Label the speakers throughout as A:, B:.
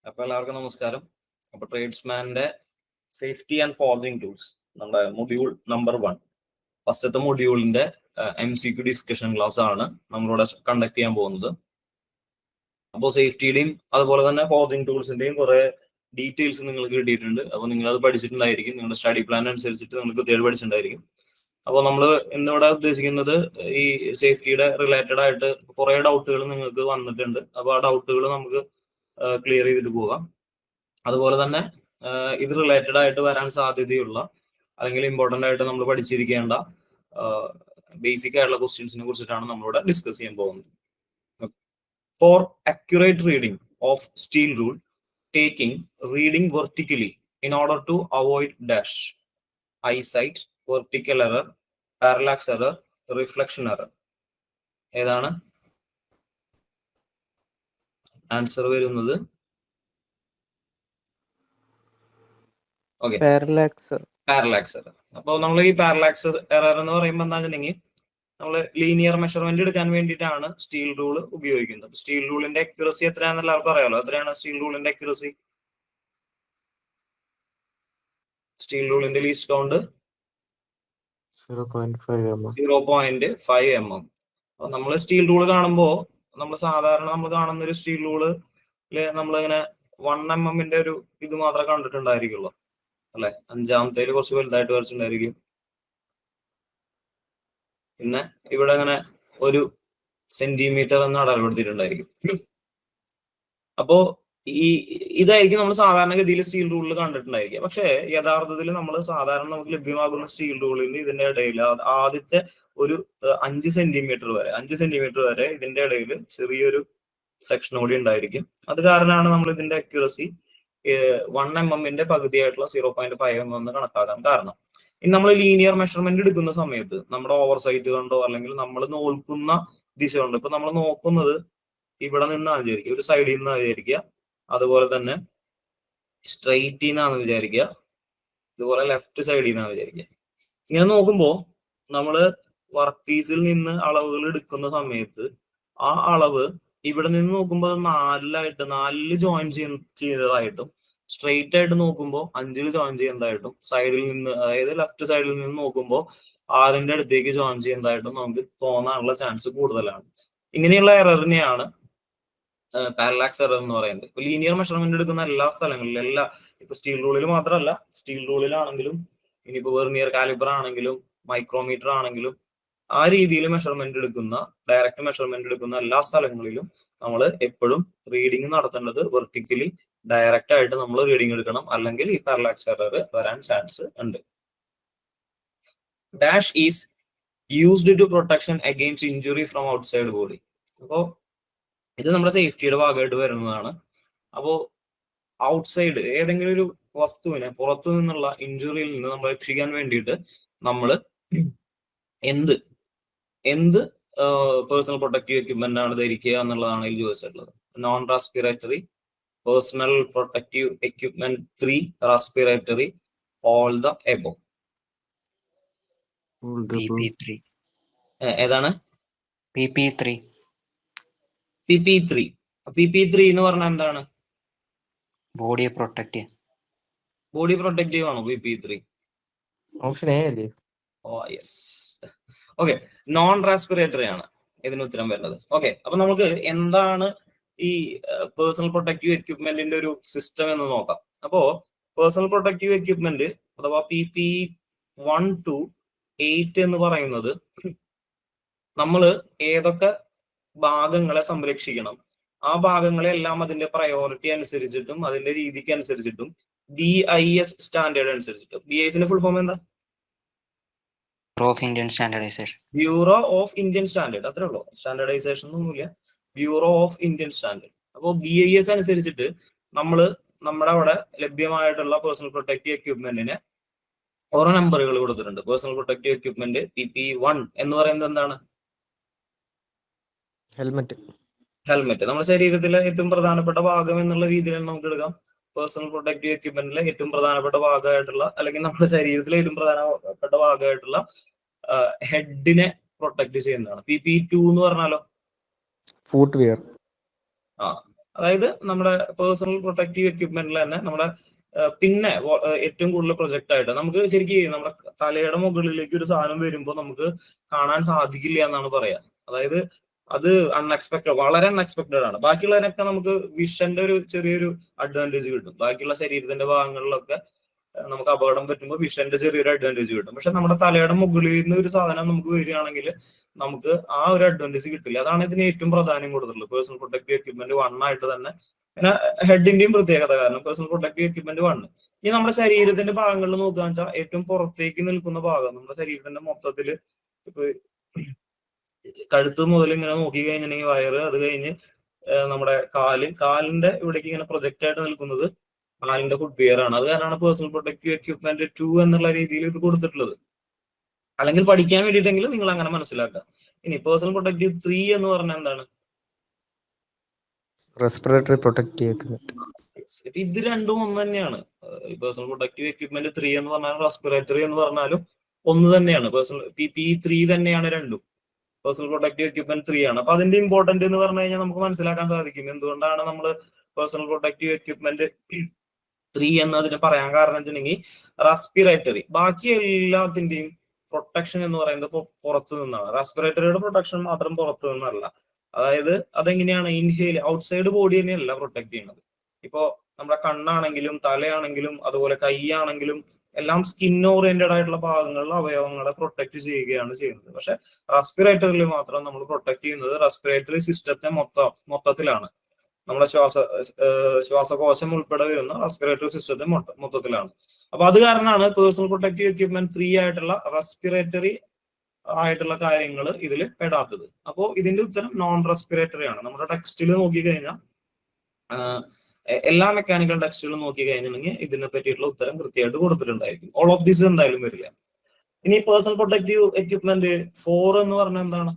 A: അപ്പൊ എല്ലാവർക്കും നമസ്കാരം. അപ്പൊ ട്രേഡ്സ്മാന്റെ സേഫ്റ്റി ആൻഡ് ഫോർജിങ് ടൂൾസ് നമ്മുടെ മൊഡ്യൂൾ നമ്പർ 1 ഫസ്റ്റത്തെ മൊഡ്യൂളിന്റെ MCQ ഡിസ്കഷൻ ക്ലാസ് ആണ് നമ്മളിവിടെ കണ്ടക്ട് ചെയ്യാൻ പോകുന്നത്. അപ്പോൾ സേഫ്റ്റിയുടെയും അതുപോലെ തന്നെ ഫോർജിങ് ടൂൾസിന്റെയും കുറെ ഡീറ്റെയിൽസ് നിങ്ങൾക്ക് കിട്ടിയിട്ടുണ്ട്. അപ്പോൾ നിങ്ങൾ അത് പഠിച്ചിട്ടുണ്ടായിരിക്കും. നിങ്ങളുടെ സ്റ്റഡി പ്ലാൻ അനുസരിച്ചിട്ട് നിങ്ങൾ കൃത്യമായിട്ട് പഠിച്ചിട്ടുണ്ടായിരിക്കും. അപ്പോൾ നമ്മൾ ഇന്നിവിടെ ഉദ്ദേശിക്കുന്നത് ഈ സേഫ്റ്റിയുടെ റിലേറ്റഡ് ആയിട്ട് കുറെ ഡൗട്ടുകൾ നിങ്ങൾക്ക് വന്നിട്ടുണ്ട്. അപ്പോൾ ആ ഡൗട്ടുകൾ നമുക്ക് ക്ലിയർ ചെയ്തിട്ട് പോകാം. അതുപോലെ തന്നെ ഇത് റിലേറ്റഡ് ആയിട്ട് വരാൻ സാധ്യതയുള്ള അല്ലെങ്കിൽ ഇമ്പോർട്ടൻ്റ് ആയിട്ട് നമ്മൾ പഠിച്ചിരിക്കേണ്ട ബേസിക് ആയിട്ടുള്ള ക്വസ്റ്റ്യൻസിനെ കുറിച്ചിട്ടാണ് നമ്മളിവിടെ ഡിസ്കസ് ചെയ്യാൻ പോകുന്നത്. For accurate reading of steel rule taking reading vertically in order to avoid dash eyesight, vertical error, parallax error, reflection error. ഏതാണ് ആൻസർ വരുന്നത്?
B: Parallax
A: error. അപ്പോൾ നമ്മൾ ഈ പാരലാക്സ് എറർ എന്ന് പറയുമ്പോൾ എന്താ വെച്ചിട്ടുണ്ടെങ്കിൽ നമ്മൾ ലീനിയർ മെഷർമെന്റ് എടുക്കാൻ വേണ്ടിയിട്ടാണ് സ്റ്റീൽ റൂൾ ഉപയോഗിക്കുന്നത്. സ്റ്റീൽ റൂളിന്റെ അക്യുറസി എത്രയാണെന്ന് എല്ലാവർക്കും അറിയാലോ. എത്രയാണ് സ്റ്റീൽ റൂളിന്റെ അക്യുറസി? സ്റ്റീൽ റൂളിന്റെ ലീസ്റ്റ് കൗണ്ട് 0.5 mm. അപ്പൊ നമ്മൾ സ്റ്റീൽ റൂൾ കാണുമ്പോൾ നമ്മൾ സാധാരണ നമ്മൾ കാണുന്ന ഒരു സ്റ്റീൽ റൂളില് നമ്മളിങ്ങനെ 1 mm ഒരു ഇത് മാത്രമേ കണ്ടിട്ടുണ്ടായിരിക്കുള്ളൂ അല്ലെ. അഞ്ചാമത്തേല് കുറച്ച് വലുതായിട്ട് വരച്ചിട്ടുണ്ടായിരിക്കും. പിന്നെ ഇവിടെ അങ്ങനെ 1 സെന്റിമീറ്റർ എന്ന് അടയാളപ്പെടുത്തിയിട്ടുണ്ടായിരിക്കും. അപ്പോ ഇതായിരിക്കും നമ്മൾ സാധാരണഗതിയിൽ സ്റ്റീൽ റൂളിൽ കണ്ടിട്ടുണ്ടായിരിക്കുക. പക്ഷേ യഥാർത്ഥത്തിൽ നമ്മൾ സാധാരണ നമുക്ക് ലഭ്യമാകുന്ന സ്റ്റീൽ റൂളിൽ ഇതിന്റെ ഇടയിൽ ആദ്യത്തെ ഒരു 5 സെന്റിമീറ്റർ വരെ ഇതിന്റെ ഇടയിൽ ചെറിയൊരു സെക്ഷൻ കൂടി ഉണ്ടായിരിക്കും. അത് കാരണമാണ് നമ്മൾ ഇതിന്റെ അക്യുറസി 1 mm പകുതിയായിട്ടുള്ള 0.5 mm എന്ന് കണക്കാക്കാൻ കാരണം. ഇനി നമ്മൾ ലീനിയർ മെഷർമെന്റ് എടുക്കുന്ന സമയത്ത് നമ്മുടെ ഓവർസൈറ്റ് കൊണ്ടോ അല്ലെങ്കിൽ നമ്മൾ നോക്കുന്ന ദിശ കൊണ്ടോ, ഇപ്പൊ നമ്മൾ നോക്കുന്നത് ഇവിടെ നിന്നാണ് വിചാരിക്കുക, ഒരു സൈഡിൽ നിന്നാണ് വിചാരിക്കുക, അതുപോലെ തന്നെ സ്ട്രെയിറ്റിൽ നിന്നാണ് വിചാരിക്കുക, ഇതുപോലെ ലെഫ്റ്റ് സൈഡിൽ നിന്നാണ് വിചാരിക്കുക. ഇങ്ങനെ നോക്കുമ്പോൾ നമ്മൾ വർക്ക് പീസിൽ നിന്ന് അളവുകൾ എടുക്കുന്ന സമയത്ത് ആ അളവ് ഇവിടെ നിന്ന് നോക്കുമ്പോൾ 4 ജോയിൻ ചെയ്തതായിട്ടും സ്ട്രെയിറ്റ് ആയിട്ട് നോക്കുമ്പോൾ 5 ജോയിൻ ചെയ്യുന്നതായിട്ടും സൈഡിൽ നിന്ന്, അതായത് ലെഫ്റ്റ് സൈഡിൽ നിന്ന് നോക്കുമ്പോൾ 6 അടുത്തേക്ക് ജോയിൻ ചെയ്യുന്നതായിട്ടും നമുക്ക് തോന്നാനുള്ള ചാൻസ് കൂടുതലാണ്. ഇങ്ങനെയുള്ള എററിനെയാണ് പാരലാക്സ് എറർ എന്ന് പറയുന്നത്. ഇപ്പൊ ലീനിയർ മെഷർമെന്റ് എടുക്കുന്ന എല്ലാ സ്ഥലങ്ങളിലും, ഇപ്പൊ സ്റ്റീൽ റൂളിൽ മാത്രമല്ല, സ്റ്റീൽ റൂളിലാണെങ്കിലും ഇനിയിപ്പോ വെർനിയർ കാലിബർ ആണെങ്കിലും മൈക്രോമീറ്റർ ആണെങ്കിലും ആ രീതിയിൽ മെഷർമെന്റ് എടുക്കുന്ന, ഡയറക്റ്റ് മെഷർമെന്റ് എടുക്കുന്ന എല്ലാ സ്ഥലങ്ങളിലും നമ്മൾ എപ്പോഴും റീഡിങ് നടത്തേണ്ടത് വെർട്ടിക്കലി ഡയറക്റ്റ് ആയിട്ട് നമ്മൾ റീഡിങ് എടുക്കണം. അല്ലെങ്കിൽ ഈ പാരലാക്സ് എറർ വരാൻ ചാൻസ് ഉണ്ട്. Dash is used to protection against injury from outside body. അപ്പോ ഇത് നമ്മുടെ സേഫ്റ്റിയുടെ ഭാഗമായിട്ട് വരുന്നതാണ്. അപ്പോൾ ഔട്ട്സൈഡ് ഏതെങ്കിലും ഒരു വസ്തുവിനെ പുറത്തു നിന്നുള്ള ഇഞ്ചുറിയിൽ നിന്ന് നമ്മൾ രക്ഷിക്കാൻ വേണ്ടിയിട്ട് നമ്മൾ എന്ത് പേഴ്സണൽ പ്രൊട്ടക്റ്റീവ് എക്യുപ്മെന്റ് ആണ് ധരിക്കുക എന്നുള്ളതാണ് ഇതിൽ ചോദിച്ചിട്ടുള്ളത്. Non respiratory, personal protective equipment 3, respiratory, all the above. ഏതാണ്?
C: PP3
A: എന്ന് പറഞ്ഞാൽ എന്താണ്?
C: ബോഡി
A: പ്രൊട്ടക്റ്റീവ് ആണോ PP3?
B: ഓപ്ഷൻ എ അല്ലേ?
A: Oh yes. Okay, non respiratory ആണ് ഇതിന് ഉത്തരം വരുന്നത്. ഓക്കെ, അപ്പൊ നമുക്ക് എന്താണ് ഈ പേഴ്സണൽ പ്രൊട്ടക്റ്റീവ് എക്യുപ്മെന്റിന്റെ ഒരു സിസ്റ്റം എന്ന് നോക്കാം. അപ്പോ പേഴ്സണൽ പ്രൊട്ടക്റ്റീവ് എക്യുപ്മെന്റ് അഥവാ PP1 to 8 എന്ന് പറയുന്നത് നമ്മൾ ഏതൊക്കെ ഭാഗങ്ങളെ സംരക്ഷിക്കണം, ആ ഭാഗങ്ങളെ എല്ലാം അതിന്റെ പ്രയോറിറ്റി അനുസരിച്ചിട്ടും അതിന്റെ രീതിക്ക് അനുസരിച്ചിട്ടും BIS സ്റ്റാൻഡേർഡ് അനുസരിച്ചിട്ടും. BISന്റെ ഫുൾ ഫോം എന്താ? Bureau of Indian standard. അത്രേ ഉള്ളൂ, സ്റ്റാൻഡേർഡൈസേഷൻ ഒന്നുമില്ല. Bureau of Indian standard. അപ്പോൾ BIS അനുസരിച്ചിട്ട് നമ്മുടെ അവിടെ ലഭ്യമായിട്ടുള്ള പേഴ്സണൽ പ്രൊട്ടക്റ്റീവ് എക്യുപ്മെന്റിന് ഓരോ നമ്പറുകൾ കൊടുത്തിട്ടുണ്ട്. പേഴ്സണൽ പ്രൊട്ടക്റ്റീവ് എക്യുപ്മെന്റ് PP1 എന്ന് പറയുന്നത് എന്താണ്? ഹെൽമെറ്റ്. നമ്മുടെ ശരീരത്തിലെ ഏറ്റവും പ്രധാനപ്പെട്ട ഭാഗം എന്നുള്ള രീതിയിൽ നമുക്ക് എടുക്കാം. പേഴ്സണൽ പ്രൊട്ടക്റ്റീവ് എക്യുപ്മെന്റിലെ ഏറ്റവും പ്രധാനപ്പെട്ട ഭാഗമായിട്ടുള്ള, അല്ലെങ്കിൽ നമ്മുടെ ശരീരത്തിലെ ഏറ്റവും പ്രധാനപ്പെട്ട ഭാഗമായിട്ടുള്ള ഹെഡിനെ പ്രൊട്ടക്ട് ചെയ്യുന്നതാണ്. PP2 എന്ന് പറഞ്ഞാലോ
B: ഫുട്വെയർ.
A: അതായത് നമ്മുടെ പേഴ്സണൽ പ്രൊട്ടക്റ്റീവ് എക്യുപ്മെന്റിൽ തന്നെ നമ്മുടെ പിന്നെ ഏറ്റവും കൂടുതൽ പ്രൊജക്റ്റ് ആയിട്ട് നമുക്ക് ശരിക്കും നമ്മുടെ തലയുടെ മുകളിലേക്ക് ഒരു സാധനം വരുമ്പോൾ നമുക്ക് കാണാൻ സാധിക്കില്ല എന്നാണ് പറയാ. അതായത് അത് അൺഎക്സ്പെക്ടഡ്, വളരെ അൺഎക്സ്പെക്ടഡ് ആണ്. ബാക്കിയുള്ളതിനൊക്കെ നമുക്ക് വിഷന്റെ ഒരു ചെറിയൊരു അഡ്വാൻറ്റേജ് കിട്ടും. ബാക്കിയുള്ള ശരീരത്തിന്റെ ഭാഗങ്ങളിലൊക്കെ നമുക്ക് അപകടം പറ്റുമ്പോൾ വിഷന്റെ ചെറിയൊരു അഡ്വാൻറ്റേജ് കിട്ടും. പക്ഷെ നമ്മുടെ തലയുടെ മുകളിൽ നിന്ന് ഒരു സാധനം നമുക്ക് വരികയാണെങ്കിൽ നമുക്ക് ആ ഒരു അഡ്വാൻറ്റേജ് കിട്ടില്ല. അതാണ് ഇതിന് ഏറ്റവും പ്രാധാന്യം കൊടുത്തിട്ടുള്ളത് പേഴ്സണൽ പ്രൊട്ടക്റ്റീവ് എക്യുപ്മെന്റ് 1 ആയിട്ട് തന്നെ. പിന്നെ ഹെഡിന്റെയും പ്രത്യേകത കാരണം പേഴ്സണൽ പ്രൊട്ടക്റ്റീവ് എക്യുപ്മെന്റ് 1. ഈ നമ്മുടെ ശരീരത്തിന്റെ ഭാഗങ്ങളിൽ നോക്കുകയാണെന്ന് വെച്ചാൽ ഏറ്റവും പുറത്തേക്ക് നിൽക്കുന്ന ഭാഗം നമ്മുടെ ശരീരത്തിന്റെ മൊത്തത്തില് ഇപ്പൊ കഴുത്ത് മുതൽ ഇങ്ങനെ നോക്കി കഴിഞ്ഞിട്ടുണ്ടെങ്കിൽ വയറ്, അത് കഴിഞ്ഞ് നമ്മുടെ കാലിന്റെ ഇവിടേക്ക് ഇങ്ങനെ പ്രൊജക്റ്റ് ആയിട്ട് നിൽക്കുന്നത് കാലിന്റെ ഫുഡ് വിയർ ആണ്. അത് കാരണമാണ് പേഴ്സണൽ പ്രൊട്ടക്റ്റീവ് എക്യുപ്മെന്റ് 2 എന്നുള്ള രീതിയിൽ ഇത് കൊടുത്തിട്ടുള്ളത്. അല്ലെങ്കിൽ പഠിക്കാൻ വേണ്ടിയിട്ടെങ്കിലും നിങ്ങൾ അങ്ങനെ മനസ്സിലാക്കാം. ഇനി പേഴ്സണൽ പ്രൊട്ടക്റ്റീവ് 3 എന്ന് പറഞ്ഞാൽ എന്താണ്?
B: Respiratory protective equipment.
A: ഇത് രണ്ടും ഒന്ന് തന്നെയാണ്. പേഴ്സണൽ പ്രൊട്ടക്റ്റീവ് എക്യുപ്മെന്റ് 3 എന്ന് പറഞ്ഞാലും റെസ്പിറേറ്ററി എന്ന് പറഞ്ഞാലും ഒന്ന് തന്നെയാണ്. PPE 3 തന്നെയാണ് രണ്ടും. പേഴ്സണൽ പ്രൊട്ടക്റ്റീവ് എക്യുപ്മെന്റ് 3 ആണ്. അപ്പൊ അതിന്റെ ഇമ്പോർട്ടന്റ് എന്ന് പറഞ്ഞു കഴിഞ്ഞാൽ നമുക്ക് മനസ്സിലാക്കാൻ സാധിക്കും എന്തുകൊണ്ടാണ് നമ്മൾ പേഴ്സണൽ പ്രൊട്ടക്റ്റീവ് എക്യുപ്മെന്റ് 3 എന്ന് അതിന് പറയാൻ കാരണം വെച്ചിട്ടുണ്ടെങ്കിൽ റെസ്പിറേറ്ററി ബാക്കി എല്ലാത്തിന്റെയും പ്രൊട്ടക്ഷൻ എന്ന് പറയുന്നത് പുറത്തു നിന്നാണ്. റെസ്പിറേറ്ററിയുടെ പ്രൊട്ടക്ഷൻ മാത്രം പുറത്തു നിന്നല്ല. അതായത് അതെങ്ങനെയാണ് ഇൻഹേൽ ഔട്ട്സൈഡ് ബോഡി തന്നെയല്ല പ്രൊട്ടക്ട് ചെയ്യുന്നത്. ഇപ്പോ നമ്മുടെ കണ്ണാണെങ്കിലും തലയാണെങ്കിലും അതുപോലെ കൈയാണെങ്കിലും എല്ലാം സ്കിൻ ഓറിയന്റഡ് ആയിട്ടുള്ള ഭാഗങ്ങളിൽ അവയവങ്ങളെ പ്രൊട്ടക്ട് ചെയ്യുകയാണ് ചെയ്യുന്നത്. പക്ഷെ റെസ്പിറേറ്ററിയിൽ മാത്രം നമ്മൾ പ്രൊട്ടക്ട് ചെയ്യുന്നത് റെസ്പിറേറ്ററി സിസ്റ്റത്തെ മൊത്തത്തിലാണ്. നമ്മുടെ ശ്വാസകോശം ഉൾപ്പെടെ വരുന്ന റെസ്പിറേറ്ററി സിസ്റ്റത്തെ മൊത്തത്തിലാണ്. അപ്പൊ അത് കാരണമാണ് പേഴ്സണൽ പ്രൊട്ടക്റ്റീവ് എക്യുപ്മെന്റ് 3 ആയിട്ടുള്ള റെസ്പിറേറ്ററി ആയിട്ടുള്ള കാര്യങ്ങൾ ഇതിൽ പെടാത്തത്. അപ്പോൾ ഇതിന്റെ ഉത്തരം നോൺ റെസ്പിറേറ്ററി ആണ്. നമ്മുടെ ടെക്സ്റ്റിൽ നോക്കിക്കഴിഞ്ഞാൽ എല്ലാ മെക്കാനിക്കൽ ടെക്സ്റ്റുകളും നോക്കി കഴിഞ്ഞിട്ടുണ്ടെങ്കിൽ ഇതിനെ പറ്റിയിട്ടുള്ള ഉത്തരം കൃത്യമായിട്ട് കൊടുത്തിട്ടുണ്ടായിരിക്കും. ഓൾ ഓഫ് ദിസ് എന്തായാലും വരില്ല. ഇനി പേഴ്സണൽ പ്രൊട്ടക്റ്റീവ് എക്യുപ്മെന്റ് 4 എന്ന് പറഞ്ഞാൽ എന്താണ്?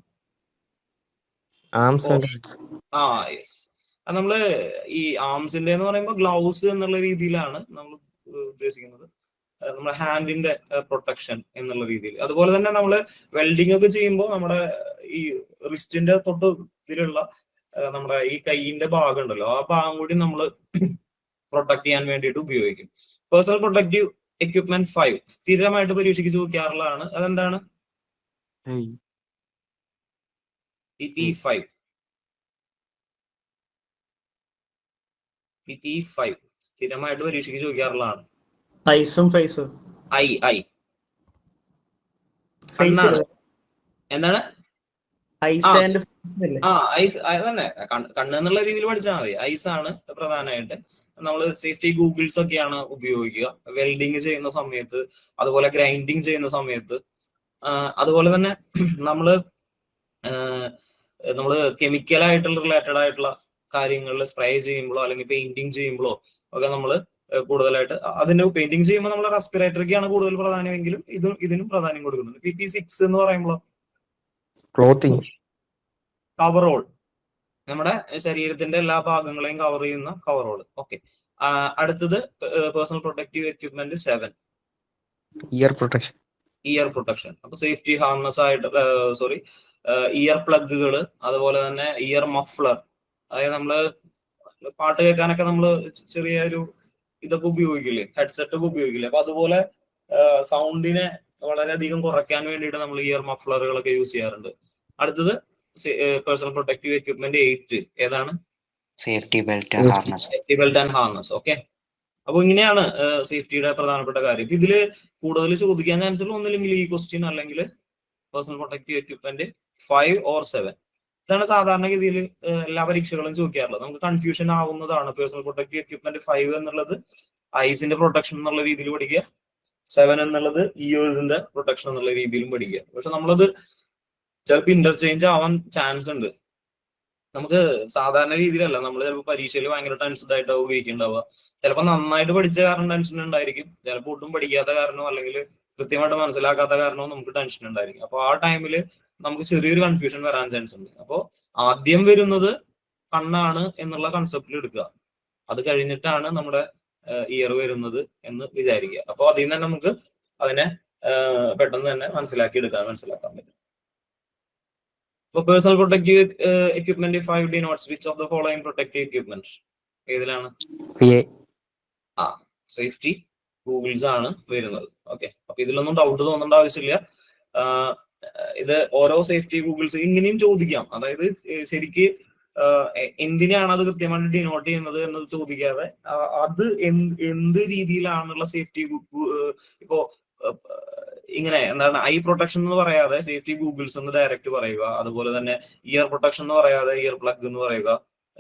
A: യെസ്. നമ്മള് ഈ ആംസിന്റെ എന്ന് പറയുമ്പോൾ ഗ്ലൗസ് എന്നുള്ള രീതിയിലാണ് നമ്മൾ ഉദ്ദേശിക്കുന്നത്. നമ്മുടെ ഹാൻഡിന്റെ പ്രൊട്ടക്ഷൻ എന്നുള്ള രീതിയിൽ. അതുപോലെ തന്നെ നമ്മൾ വെൽഡിംഗ് ഒക്കെ ചെയ്യുമ്പോൾ നമ്മുടെ ഈ റിസ്റ്റിന്റെ തൊട്ട് ഇതിലുള്ള നമ്മുടെ ഈ കൈയിന്റെ ഭാഗം ഉണ്ടല്ലോ, ആ ഭാഗം കൂടി നമ്മൾ പ്രൊട്ടക്ട് ചെയ്യാൻ വേണ്ടിയിട്ട് ഉപയോഗിക്കും. പേഴ്സണൽ പ്രൊട്ടക്റ്റീവ് എക്യുപ്മെന്റ് 5 സ്ഥിരമായിട്ട് പരീക്ഷയ്ക്ക് ചോദിക്കാറുള്ളതാണ്. അതെന്താണ്? PPE 5 സ്ഥിരമായിട്ട് പരീക്ഷയ്ക്ക് ചോദിക്കാറുള്ളതാണ്.
D: ഐസും ഫേസും.
A: ഐ കണ്ണാണ്. എന്താണ്? ഐസ് അതന്നെ, കണ്ണ് എന്നുള്ള രീതിയിൽ പഠിച്ചാൽ മതി. ഐസ് ആണ് പ്രധാനമായിട്ട്. നമ്മൾ സേഫ്റ്റി ഗൂഗിൾസ് ഒക്കെയാണ് ഉപയോഗിക്കുക വെൽഡിങ് ചെയ്യുന്ന സമയത്ത്, അതുപോലെ ഗ്രൈൻഡിങ് ചെയ്യുന്ന സമയത്ത്. അതുപോലെ തന്നെ നമ്മള് കെമിക്കലായിട്ടുള്ള റിലേറ്റഡ് ആയിട്ടുള്ള കാര്യങ്ങളിൽ സ്പ്രേ ചെയ്യുമ്പോഴോ അല്ലെങ്കിൽ പെയിന്റിങ് ചെയ്യുമ്പോഴോ ഒക്കെ നമ്മൾ കൂടുതലായിട്ട് അതിന്റെ പെയിന്റിങ് ചെയ്യുമ്പോൾ നമ്മൾ റെസ്പിറേറ്ററിക്കാണ് കൂടുതൽ പ്രാധാന്യമെങ്കിലും ഇതിനും പ്രാധാന്യം കൊടുക്കുന്നുണ്ട്. PPE 6 എന്ന് പറയുമ്പോൾ
B: ക്ലോത്തിങ്,
A: കവറോൾ, നമ്മുടെ ശരീരത്തിന്റെ എല്ലാ ഭാഗങ്ങളെയും കവർ ചെയ്യുന്ന കവറോൾ. ഓക്കെ. അടുത്തത് personal protective equipment 7
B: year protection. അപ്പൊ സേഫ്റ്റി ഹാർനസ് ആയിട്ട് ഇയർ പ്ലഗുകൾ, അതുപോലെ തന്നെ ഇയർ മഫ്ലർ. അതായത് നമ്മള് പാട്ട് കേൾക്കാനൊക്കെ നമ്മള് ചെറിയൊരു ഇതൊക്കെ ഉപയോഗിക്കില്ലേ, ഹെഡ്സെറ്റ് ഒക്കെ ഉപയോഗിക്കില്ലേ. അപ്പൊ അതുപോലെ സൗണ്ടിനെ വളരെയധികം കുറയ്ക്കാൻ വേണ്ടിയിട്ട് നമ്മൾ ഇയർ മഫ്ലറുകളൊക്കെ യൂസ് ചെയ്യാറുണ്ട്. അടുത്തത് പേഴ്സണൽ പ്രൊട്ടക്റ്റീവ് എക്യുപ്മെന്റ് 8 ഏതാണ്?
C: Safety belt and
A: harness. Okay. അപ്പൊ ഇങ്ങനെയാണ് സേഫ്റ്റിയുടെ പ്രധാനപ്പെട്ട കാര്യം. ഇതില് കൂടുതൽ ചോദിക്കാൻ ചാൻസ് ഉള്ള ഒന്നില്ലെങ്കിൽ ഈ ക്വസ്റ്റ്യൻ അല്ലെങ്കിൽ പേഴ്സണൽ പ്രൊട്ടക്റ്റീവ് എക്യുപ്മെന്റ് 5 or 7. ഇതാണ് സാധാരണഗതിയിൽ എല്ലാ പരീക്ഷകളും ചോദിക്കാറുള്ളത്. നമുക്ക് കൺഫ്യൂഷൻ ആവുന്നതാണ്. പേഴ്സണൽ പ്രൊട്ടക്റ്റീവ് എക്യുപ്മെന്റ് 5 എന്നുള്ളത് ഐസിന്റെ പ്രൊട്ടക്ഷൻ എന്നുള്ള രീതിയിൽ പഠിക്കുക, 7 എന്നുള്ളത് ഇയേഴ്സിന്റെ പ്രൊട്ടക്ഷൻ എന്നുള്ള രീതിയിലും പഠിക്കുക. പക്ഷെ നമ്മളത് ചിലപ്പോൾ ഇന്റർചേഞ്ച് ആവാൻ ചാൻസ് ഉണ്ട്. നമുക്ക് സാധാരണ രീതിയിലല്ല, നമ്മൾ ചിലപ്പോൾ പരീക്ഷയിൽ ഭയങ്കര ടെൻസ്ഡ് ആയിട്ടാവും ഉപയോഗിക്കുന്നുണ്ടാവുക. ചിലപ്പോൾ നന്നായിട്ട് പഠിച്ച കാരണം ടെൻഷൻ ഉണ്ടായിരിക്കും, ചിലപ്പോൾ ഒട്ടും പഠിക്കാത്ത കാരണമോ അല്ലെങ്കിൽ കൃത്യമായിട്ട് മനസ്സിലാക്കാത്ത കാരണമോ നമുക്ക് ടെൻഷൻ ഉണ്ടായിരിക്കും. അപ്പോൾ ആ ടൈമിൽ നമുക്ക് ചെറിയൊരു കൺഫ്യൂഷൻ വരാൻ ചാൻസ് ഉണ്ട്. അപ്പോൾ ആദ്യം വരുന്നത് കണ്ണാണ് എന്നുള്ള കൺസെപ്റ്റിൽ എടുക്കുക, അത് കഴിഞ്ഞിട്ടാണ് നമ്മുടെ ഇയർ വരുന്നത് എന്ന് വിചാരിക്കുക. അപ്പോൾ അതിൽ നിന്ന് തന്നെ നമുക്ക് അതിനെ പെട്ടെന്ന് തന്നെ മനസ്സിലാക്കാൻ പറ്റും.
B: അപ്പൊ personal protective equipment 5 denotes which of the following protective equipment? ഏതിലാണ്? ആ, സേഫ്റ്റി ഗൂഗിൾസ് ആണ് വരുന്നത്. ഓക്കെ, അപ്പൊ ഇതിലൊന്നും ഡൗട്ട് തോന്നേണ്ട ആവശ്യമില്ല. ഇത് ഓരോ സേഫ്റ്റി ഗൂഗിൾസ് ഇങ്ങനെയും ചോദിക്കാം. അതായത് ശരിക്ക് എന്തിനാണ് അത് കൃത്യമായിട്ട് ഡിനോട്ട് ചെയ്യുന്നത് എന്നത് ചോദിക്കാതെ അത് എന്ത് രീതിയിലാണുള്ള സേഫ്റ്റി ഇപ്പോ ഇങ്ങനെ എന്താണ് ഐ പ്രൊട്ടക്ഷൻ എന്ന് പറയാതെ സേഫ്റ്റി ഗൂഗിൾസ് എന്ന് ഡയറക്റ്റ് പറയുക. അതുപോലെ തന്നെ ഇയർ പ്രൊട്ടക്ഷൻ എന്ന് പറയാതെ ഇയർ പ്ലഗ് എന്ന് പറയുക.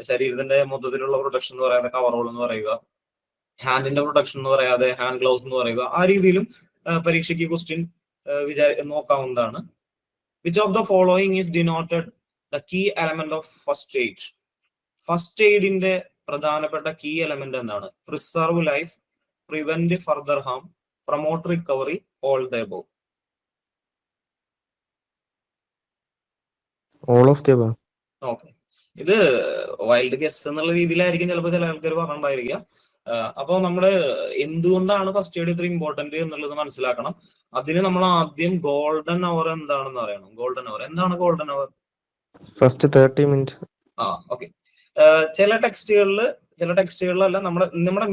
B: ശരീരത്തിന്റെ മൊത്തത്തിലുള്ള പ്രൊട്ടക്ഷൻ എന്ന് പറയാതെ കവറോൾ എന്ന് പറയുക. ഹാൻഡിന്റെ പ്രൊട്ടക്ഷൻ എന്ന് പറയാതെ ഹാൻഡ് ഗ്ലൗസ് എന്ന് പറയുക. ആ രീതിയിലും പരീക്ഷയ്ക്ക് ക്വസ്റ്റ്യൻ നോക്കാവുന്നതാണ്. Which of the following is denoted the key element of first aid? First എയ്ഡിന്റെ പ്രധാനപ്പെട്ട കീ എലമെന്റ് എന്താണ്? Preserve life, prevent further harm, promote recovery, all the above.
E: All of the above.
B: Okay, ഇത് wild guess എന്നുള്ള രീതിയിലായിരിക്കും ചിലപ്പോൾ ചില ആൾക്കാർ പറഞ്ഞിട്ടുണ്ടായിരിക്കുക. അപ്പൊ നമ്മള് എന്തുകൊണ്ടാണ് ഫസ്റ്റ് എയ്ഡ് ഇത്ര ഇമ്പോർട്ടന്റ് എന്നുള്ളത് മനസ്സിലാക്കണം. അതിന് നമ്മൾ ആദ്യം ഗോൾഡൻ അവർ എന്താണെന്ന് അറിയണം. ഗോൾഡൻ അവർ എന്താണ്? Golden hour
E: first 30 minutes.
B: Okay, ചില ടെക്സ്റ്റുകളിലല്ല, നമ്മുടെ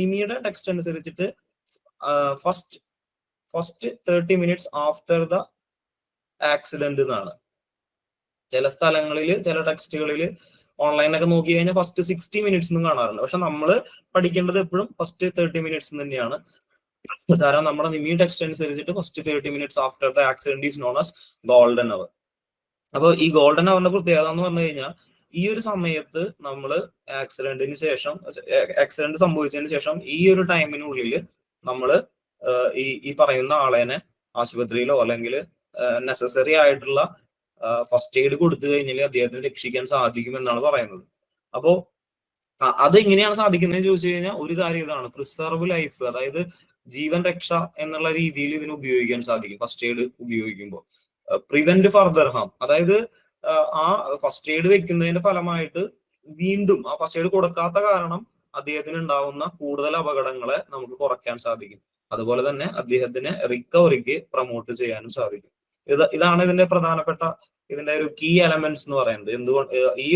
B: നിമിയുടെ ടെക്സ്റ്റ് അനുസരിച്ചിട്ട് first 30 minutes after the accident എന്നാണ്. ചില സ്ഥലങ്ങളിൽ ചില ടെക്സ്റ്റുകളിൽ ഓൺലൈനൊക്കെ നോക്കി കഴിഞ്ഞാൽ ഫസ്റ്റ് 60 minutes എന്നും കാണാറുണ്ട്. പക്ഷെ നമ്മൾ പഠിക്കേണ്ടത് എപ്പോഴും ഫസ്റ്റ് 30 minutes തന്നെയാണ്. കാരണം നമ്മുടെ നിമി ടെക്സ്റ്റ് അനുസരിച്ചിട്ട് first 30 minutes after the accident is known as golden hour. അപ്പൊ ഈ ഗോൾഡൻ അവറിന്റെ പ്രത്യേകത എന്ന് പറഞ്ഞു കഴിഞ്ഞാൽ ഈ ഒരു സമയത്ത് നമ്മൾ ആക്സിഡന്റ് സംഭവിച്ചതിന് ശേഷം ഈ ഒരു ടൈമിനുള്ളിൽ നമ്മൾ ഈ പറയുന്ന ആളേനെ ആശുപത്രിയിലോ അല്ലെങ്കിൽ നെസസറി ആയിട്ടുള്ള ഫസ്റ്റ് എയ്ഡ് കൊടുത്തു കഴിഞ്ഞാൽ അദ്ദേഹത്തിന് രക്ഷിക്കാൻ സാധിക്കും എന്നാണ് പറയുന്നത്. അപ്പോ അത് എങ്ങനെയാണ് സാധിക്കുന്നതെന്ന് ചോദിച്ചു കഴിഞ്ഞാൽ ഒരു കാര്യം ഇതാണ്, പ്രിസർവ് ലൈഫ്, അതായത് ജീവൻ രക്ഷ എന്നുള്ള രീതിയിൽ ഇതിന് ഉപയോഗിക്കാൻ സാധിക്കും ഫസ്റ്റ് എയ്ഡ് ഉപയോഗിക്കുമ്പോൾ. പ്രിവെന്റ് ഫർദർ ഹാം, അതായത് ആ ഫസ്റ്റ് എയ്ഡ് വെക്കുന്നതിന്റെ ഫലമായിട്ട് വീണ്ടും ആ ഫസ്റ്റ് എയ്ഡ് കൊടുക്കാത്ത കാരണം അദ്ദേഹത്തിന് ഉണ്ടാവുന്ന കൂടുതൽ അപകടങ്ങളെ നമുക്ക് കുറയ്ക്കാൻ സാധിക്കും. അതുപോലെ തന്നെ അദ്ദേഹത്തിന് റിക്കവറിക്ക് പ്രൊമോട്ട് ചെയ്യാനും സാധിക്കും. ഇതാണ് ഇതിന്റെ പ്രധാനപ്പെട്ട ഇതിന്റെ ഒരു കീ എലമെന്റ്സ് എന്ന് പറയുന്നത്. എന്തുകൊണ്ട് ഈ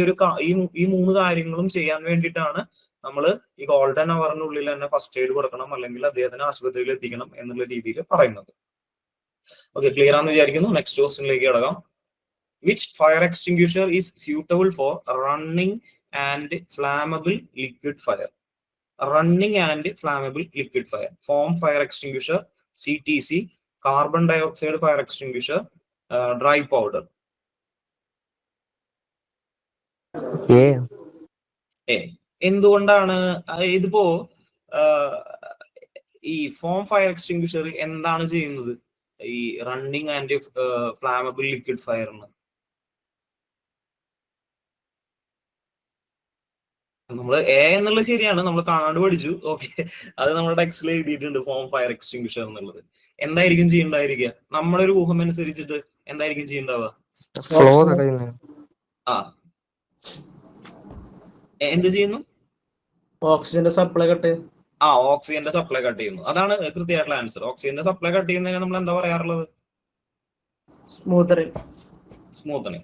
B: 3 കാര്യങ്ങളും ചെയ്യാൻ വേണ്ടിയിട്ടാണ് നമ്മൾ ഈ ഗോൾഡൻ അവറിനുള്ളിൽ തന്നെ ഫസ്റ്റ് എയ്ഡ് കൊടുക്കണം അല്ലെങ്കിൽ അദ്ദേഹത്തിന് ആശുപത്രിയിൽ എത്തിക്കണം എന്നുള്ള രീതിയിൽ പറയുന്നത്. ഓക്കെ, ക്ലിയർ ആണെന്ന് വിചാരിക്കുന്നു. നെക്സ്റ്റ് ക്വസ്റ്റ്യനിലേക്ക് കിടക്കാം. Which fire extinguisher is suitable for running and flammable liquid fire? Running and flammable liquid fire. Form fire extinguisher, CTC, carbon dioxide fire extinguisher, dry powder. എന്തുകൊണ്ടാണ് ഇതിപ്പോ ഈ ഫോം ഫയർ എക്സ്റ്റിംഗ്വിഷർ എന്താണ് ചെയ്യുന്നത് ഈ റണ്ണിങ് ആൻഡ് ഫ്ലാമബിൾ ലിക്വിഡ് ഫയറിന്? നമ്മൾ എന്നുള്ളത് ശരിയാണ്, നമ്മൾ കാണാണ്ട് പഠിച്ചു. ഓക്കെ, അത് നമ്മുടെ ടെക്സ്റ്റിൽ എഴുതിയിട്ടുണ്ട് ഫോം ഫയർ എക്സ്റ്റിംഗ്വിഷർ എന്നുള്ളത്. എന്തായിരിക്കും ചെയ്യണ്ടായിരിക്കുക? നമ്മുടെ ഒരു ഊഹം അനുസരിച്ചിട്ട് എന്തായിരിക്കും ചെയ്യണ്ടാവുക? എന്ത് ചെയ്യുന്നു?
D: ഓക്സിജന്റെ സപ്ലൈ കട്ട്.
B: ഓക്സിജന്റെ സപ്ലൈ കട്ട് ചെയ്യുന്നു. അതാണ് കൃത്യമായിട്ടുള്ള ആൻസർ. ഓക്സിജന്റെ സപ്ലൈ കട്ട് ചെയ്യുന്നതിന് നമ്മൾ എന്താ പറയാറുള്ളത്?
D: സ്മൂത്തറിങ്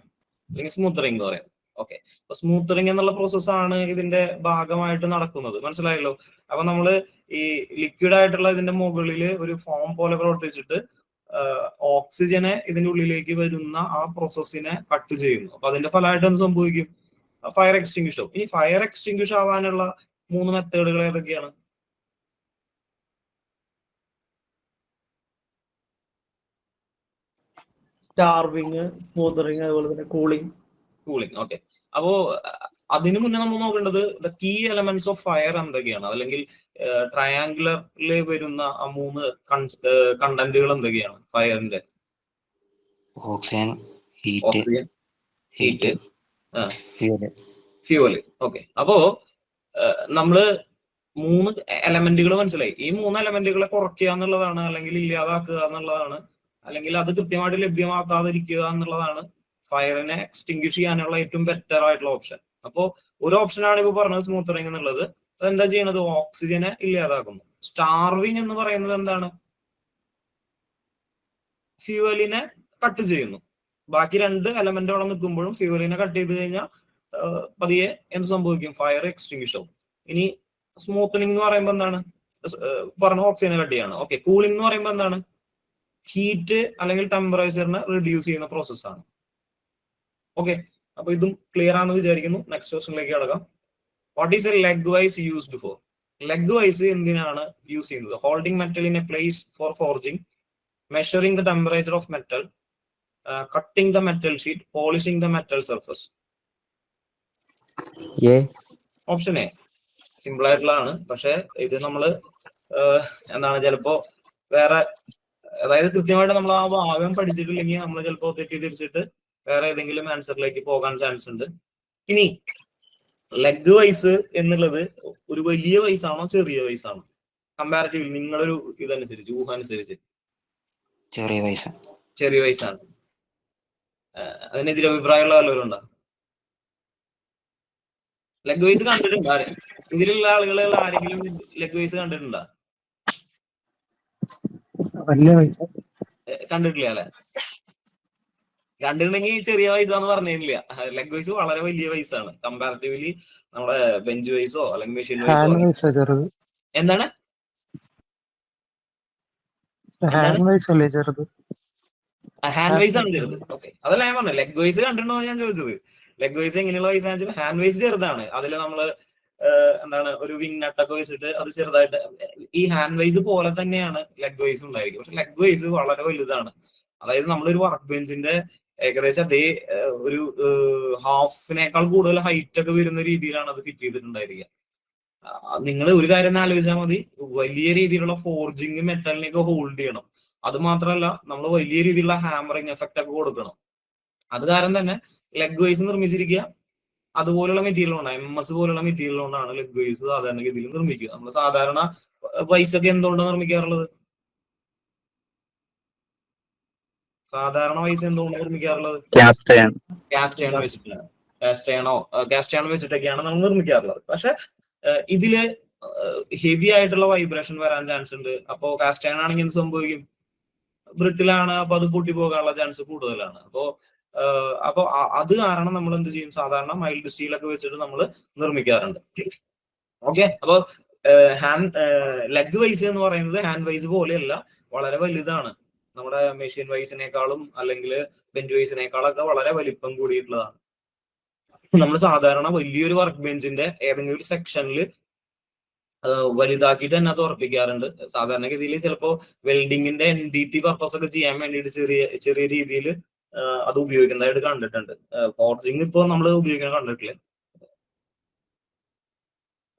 B: അല്ലെങ്കിൽ സ്മൂത്തറിങ് എന്ന് പറയാം. ഓക്കെ, അപ്പൊ സ്മൂത്തറിങ് എന്നുള്ള പ്രോസസ്സാണ് ഇതിന്റെ ഭാഗമായിട്ട് നടക്കുന്നത്. മനസ്സിലായല്ലോ? അപ്പൊ നമ്മള് ഈ ലിക്വിഡ് ആയിട്ടുള്ള ഇതിന്റെ മുകളിൽ ഒരു ഫോം പോലെ പ്രവർത്തിച്ചിട്ട് ഓക്സിജനെ ഇതിന്റെ ഉള്ളിലേക്ക് വരുന്ന ആ പ്രോസസ്സിനെ കട്ട് ചെയ്യുന്നു. അപ്പൊ അതിന്റെ ഫലമായിട്ട് എന്ത് സംഭവിക്കും? ഫയർ എക്സ്റ്റിംഗ്വിഷ് ആവും. ഈ ഫയർ എക്സ്റ്റിംഗ്വിഷ് ആവാനുള്ള 3 മെത്തേഡുകൾ ഏതൊക്കെയാണ്?
D: സ്റ്റാർവിങ്, സ്മൂത്തറിങ്, അതുപോലെ തന്നെ കൂളിംഗ്.
B: ഓക്കെ, അപ്പോ അതിനു മുന്നേ നമ്മൾ നോക്കേണ്ടത് the key elements of fire എന്തൊക്കെയാണ്, അല്ലെങ്കിൽ ട്രയാങ്കുലറിൽ വരുന്ന ആ 3 കണ്ടന്റുകൾ എന്തൊക്കെയാണ് ഫയറിന്റെ?
C: Oxygen,
B: heat, fuel. ഓക്കെ, അപ്പോ നമ്മള് 3 എലമെന്റുകൾ മനസ്സിലായി. ഈ 3 എലമെന്റുകളെ കുറയ്ക്കുക എന്നുള്ളതാണ്, അല്ലെങ്കിൽ ഇല്ലാതാക്കുക എന്നുള്ളതാണ്, അല്ലെങ്കിൽ അത് കൃത്യമായിട്ട് ലഭ്യമാക്കാതിരിക്കുക എന്നുള്ളതാണ് ഫയറിനെ എക്സ്റ്റിംഗ്വിഷ് ചെയ്യാനുള്ള ഏറ്റവും ബെറ്റർ ആയിട്ടുള്ള ഓപ്ഷൻ. അപ്പോ ഒരു ഓപ്ഷനാണ് ഇപ്പൊ പറഞ്ഞത് സ്മൂത്തറിങ് എന്നുള്ളത്. അതെന്താ ചെയ്യണത്? ഓക്സിജനെ ഇല്ലാതാക്കുന്നു. സ്റ്റാർവിങ് എന്ന് പറയുന്നത് എന്താണ്? ഫ്യൂവലിനെ കട്ട് ചെയ്യുന്നു. ബാക്കി 2 എലമെന്റ് അവിടെ നിൽക്കുമ്പോഴും ഫ്യൂവലിനെ കട്ട് ചെയ്ത് കഴിഞ്ഞാൽ പതിയെ എന്ത് സംഭവിക്കും? ഫയർ എക്സ്റ്റിങ്വിഷ് ആവും. ഇനി സ്മൂത്തനിങ് എന്ന് പറയുമ്പോൾ എന്താണ്? പറഞ്ഞ ഓക്സിജനെ കട്ട് ചെയ്യാണ്. ഓക്കെ, കൂളിംഗ് എന്ന് പറയുമ്പോൾ എന്താണ്? ഹീറ്റ് അല്ലെങ്കിൽ ടെമ്പറേച്ചറിനെ റിഡ്യൂസ് ചെയ്യുന്ന പ്രോസസ്സാണ്. ഓക്കെ, അപ്പൊ ഇതും ക്ലിയർ ആണെന്ന് വിചാരിക്കുന്നു. നെക്സ്റ്റ് ക്വസ്റ്റ്യനിലേക്ക് കടക്കാം. What is a leg vice used for? Leg vice എന്തിനാണ് യൂസ് ചെയ്യുന്നത്? Holding metal in a place for forging, measuring the temperature of metal, cutting the metal sheet, polishing the metal surface. Option A simple ആയിട്ടുള്ളതാണ്. പക്ഷെ ഇത് നമ്മള് എന്താണ് ചിലപ്പോ വേറെ, അതായത് കൃത്യമായിട്ട് നമ്മൾ ആ ഭാഗം പഠിച്ചിട്ടില്ലെങ്കിൽ നമ്മൾ ചിലപ്പോ തെറ്റിദ്ധരിച്ചിട്ട് വേറെ ഏതെങ്കിലും ആൻസറിലേക്ക് പോകാൻ ചാൻസ് ഉണ്ട്. ഇനി ലെഗ് വൈസ് എന്നുള്ളത് ഒരു വലിയ വയസ്സാണോ ചെറിയ വയസ്സാണോ? കമ്പാരിറ്റീവ്ലി നിങ്ങളൊരു ഇതനുസരിച്ച്, ഊഹം അനുസരിച്ച് ചെറിയ വയസ്സാണ്. അതിനെതിരെ അഭിപ്രായമുള്ള വല്ലവരും ഉണ്ടോ? ലെഗ് വൈസ് കണ്ടിട്ടുണ്ടോ? ഇതിലുള്ള ആളുകളിൽ ആരെങ്കിലും ലെഗ് വൈസ് കണ്ടിട്ടുണ്ടോ? കണ്ടിട്ടില്ല അല്ലെ? കണ്ടിട്ടുണ്ടെങ്കിൽ ചെറിയ വയസ്സാന്ന് പറഞ്ഞില്ല. ലെഗ് വൈസ് വളരെ വലിയ വയസ്സാണ്. കമ്പാരിറ്റീവ്ലി നമ്മുടെ ബെഞ്ച് വൈസോ അല്ലെങ്കിൽ മെഷീൻ വൈസോ. എന്താണ് ഹാൻഡ് വൈസ് ആണ് ചെറുത്. ഓക്കെ, അതല്ല ഞാൻ പറഞ്ഞു. ലെഗ് വൈസ് കണ്ടിട്ടുണ്ടോ ഞാൻ ചോദിച്ചത്. ലെഗ് വൈസ് എങ്ങനെയുള്ള വയസ്സാന്ന് വെച്ചാൽ ഹാൻഡ് വൈസ് ചെറുതാണ്. അതിൽ നമ്മള് എന്താണ് ഒരു വിങ് നട്ടൊക്കെ വെച്ചിട്ട് അത് ചെറുതായിട്ട് ഈ ഹാൻഡ് വൈസ് പോലെ തന്നെയാണ് ലെഗ് വൈസ് ഉണ്ടായിരിക്കും. പക്ഷെ ലെഗ് വൈസ് വളരെ വലുതാണ്. അതായത് നമ്മളൊരു വർക്ക് ബെഞ്ചിന്റെ ഏകദേശം അതേ ഒരു ഹാഫിനേക്കാൾ കൂടുതൽ ഹൈറ്റ് ഒക്കെ വരുന്ന രീതിയിലാണ് അത് ഫിറ്റ് ചെയ്തിട്ടുണ്ടായിരിക്കുക. നിങ്ങൾ ഒരു കാര്യം ആലോചിച്ചാൽ മതി, വലിയ രീതിയിലുള്ള ഫോർജിങ് മെറ്റലിനെയൊക്കെ ഹോൾഡ് ചെയ്യണം. അത് മാത്രമല്ല നമ്മൾ വലിയ രീതിയിലുള്ള ഹാമറിങ് എഫക്റ്റ് ഒക്കെ കൊടുക്കണം. അത് കാരണം തന്നെ ലെഗ് വൈസ് നിർമ്മിച്ചിരിക്കുക അതുപോലുള്ള മെറ്റീരിയൽ കൊണ്ടാണ്, MS പോലുള്ള മെറ്റീരിയൽ കൊണ്ടാണ് ലെഗ് വൈസ് സാധാരണഗതിയിൽ നിർമ്മിക്കുക. നമ്മൾ സാധാരണ വൈസ് ഒക്കെ എന്തുകൊണ്ടാണ് നിർമ്മിക്കാറുള്ളത്? സാധാരണ വൈസ് എന്തുകൊണ്ടാണ് നിർമ്മിക്കാറുള്ളത്? കാസ്റ്റ് അയൺ വെച്ചിട്ടാണ്. കാസ്റ്റ് അയൺ വെച്ചിട്ടൊക്കെയാണ് നമ്മൾ നിർമ്മിക്കാറുള്ളത്. പക്ഷെ ഇതില് ഹെവി ആയിട്ടുള്ള വൈബ്രേഷൻ വരാൻ ചാൻസ് ഉണ്ട്. അപ്പോ കാസ്റ്റ് അയൺ ആണെങ്കിൽ എന്ത് സംഭവിക്കും? ബ്രിട്ടിലാണ്. അപ്പൊ അത് പൊട്ടി പോകാനുള്ള ചാൻസ് കൂടുതലാണ്. അപ്പൊ അത് കാരണം നമ്മൾ എന്ത് ചെയ്യും? സാധാരണ മൈൽഡ് സ്റ്റീലൊക്കെ വെച്ചിട്ട് നമ്മൾ നിർമ്മിക്കാറുണ്ട്. ഓക്കെ, അപ്പൊ ലെഗ് വൈസ് എന്ന് പറയുന്നത് ഹാൻഡ് വൈസ് പോലെയല്ല, വളരെ വലുതാണ്. നമ്മുടെ മെഷീൻ വൈസിനേക്കാളും അല്ലെങ്കിൽ ബെഞ്ച് വൈസിനേക്കാളൊക്കെ വളരെ വലിപ്പം കൂടിയിട്ടുള്ളതാണ്. നമ്മൾ സാധാരണ വലിയൊരു വർക്ക് ബെഞ്ചിന്റെ ഏതെങ്കിലും ഒരു സെക്ഷനിൽ വലുതാക്കിയിട്ട് തന്നെ അത് ഉറപ്പിക്കാറുണ്ട്. സാധാരണഗതിയിൽ ചിലപ്പോൾ വെൽഡിങ്ങിന്റെ NDT പർപ്പസ് ഒക്കെ ചെയ്യാൻ വേണ്ടിയിട്ട് ചെറിയ രീതിയിൽ അത് ഉപയോഗിക്കുന്നതായിട്ട് കണ്ടിട്ടുണ്ട്. ഫോർജിങ് ഇപ്പോൾ നമ്മൾ ഉപയോഗിക്കാൻ കണ്ടിട്ടില്ല.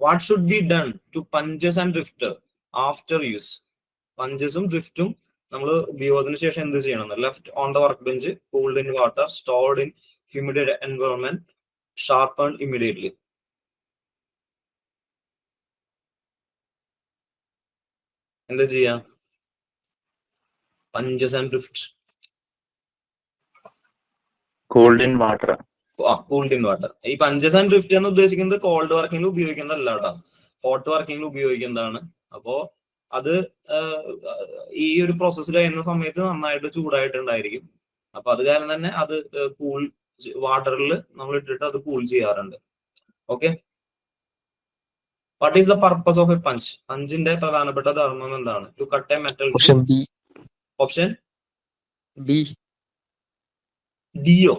B: What should be done to punches and drifter after use? പഞ്ചസും ഡ്രിഫ്റ്റും നമ്മൾ ഉപയോഗത്തിന് ശേഷം എന്ത് ചെയ്യണം? Left on the workbench, cooled in water, stored in humid environment, sharpen immediately. എന്താ ചെയ്യാ? Punches and drift.
F: Cold in water.
B: Cooled in water. ഈ പഞ്ചസ് ആൻഡ് ഡ്രിഫ്റ്റ് എന്ന് ഉദ്ദേശിക്കുന്നത് കോൾഡ് വർക്കിംഗിൽ ഉപയോഗിക്കുന്നതല്ല കേട്ടോ, ഹോട്ട് വർക്കിംഗിൽ ഉപയോഗിക്കുന്നതാണ്. അപ്പോ അത് ഈ ഒരു പ്രോസസ്സ് കഴിയുന്ന സമയത്ത് നന്നായിട്ട് ചൂടായിട്ടുണ്ടായിരിക്കും. അപ്പൊ അത് കാരണം തന്നെ അത് കൂൾ വാട്ടറിൽ നമ്മൾ ഇട്ടിട്ട് അത് കൂൾ ചെയ്യാറുണ്ട്. Okay, what is the purpose of a punch? പഞ്ചിന്റെ പ്രധാനപ്പെട്ട ധർമ്മം എന്താണ്? To cut a metal. Option ഡിയോ?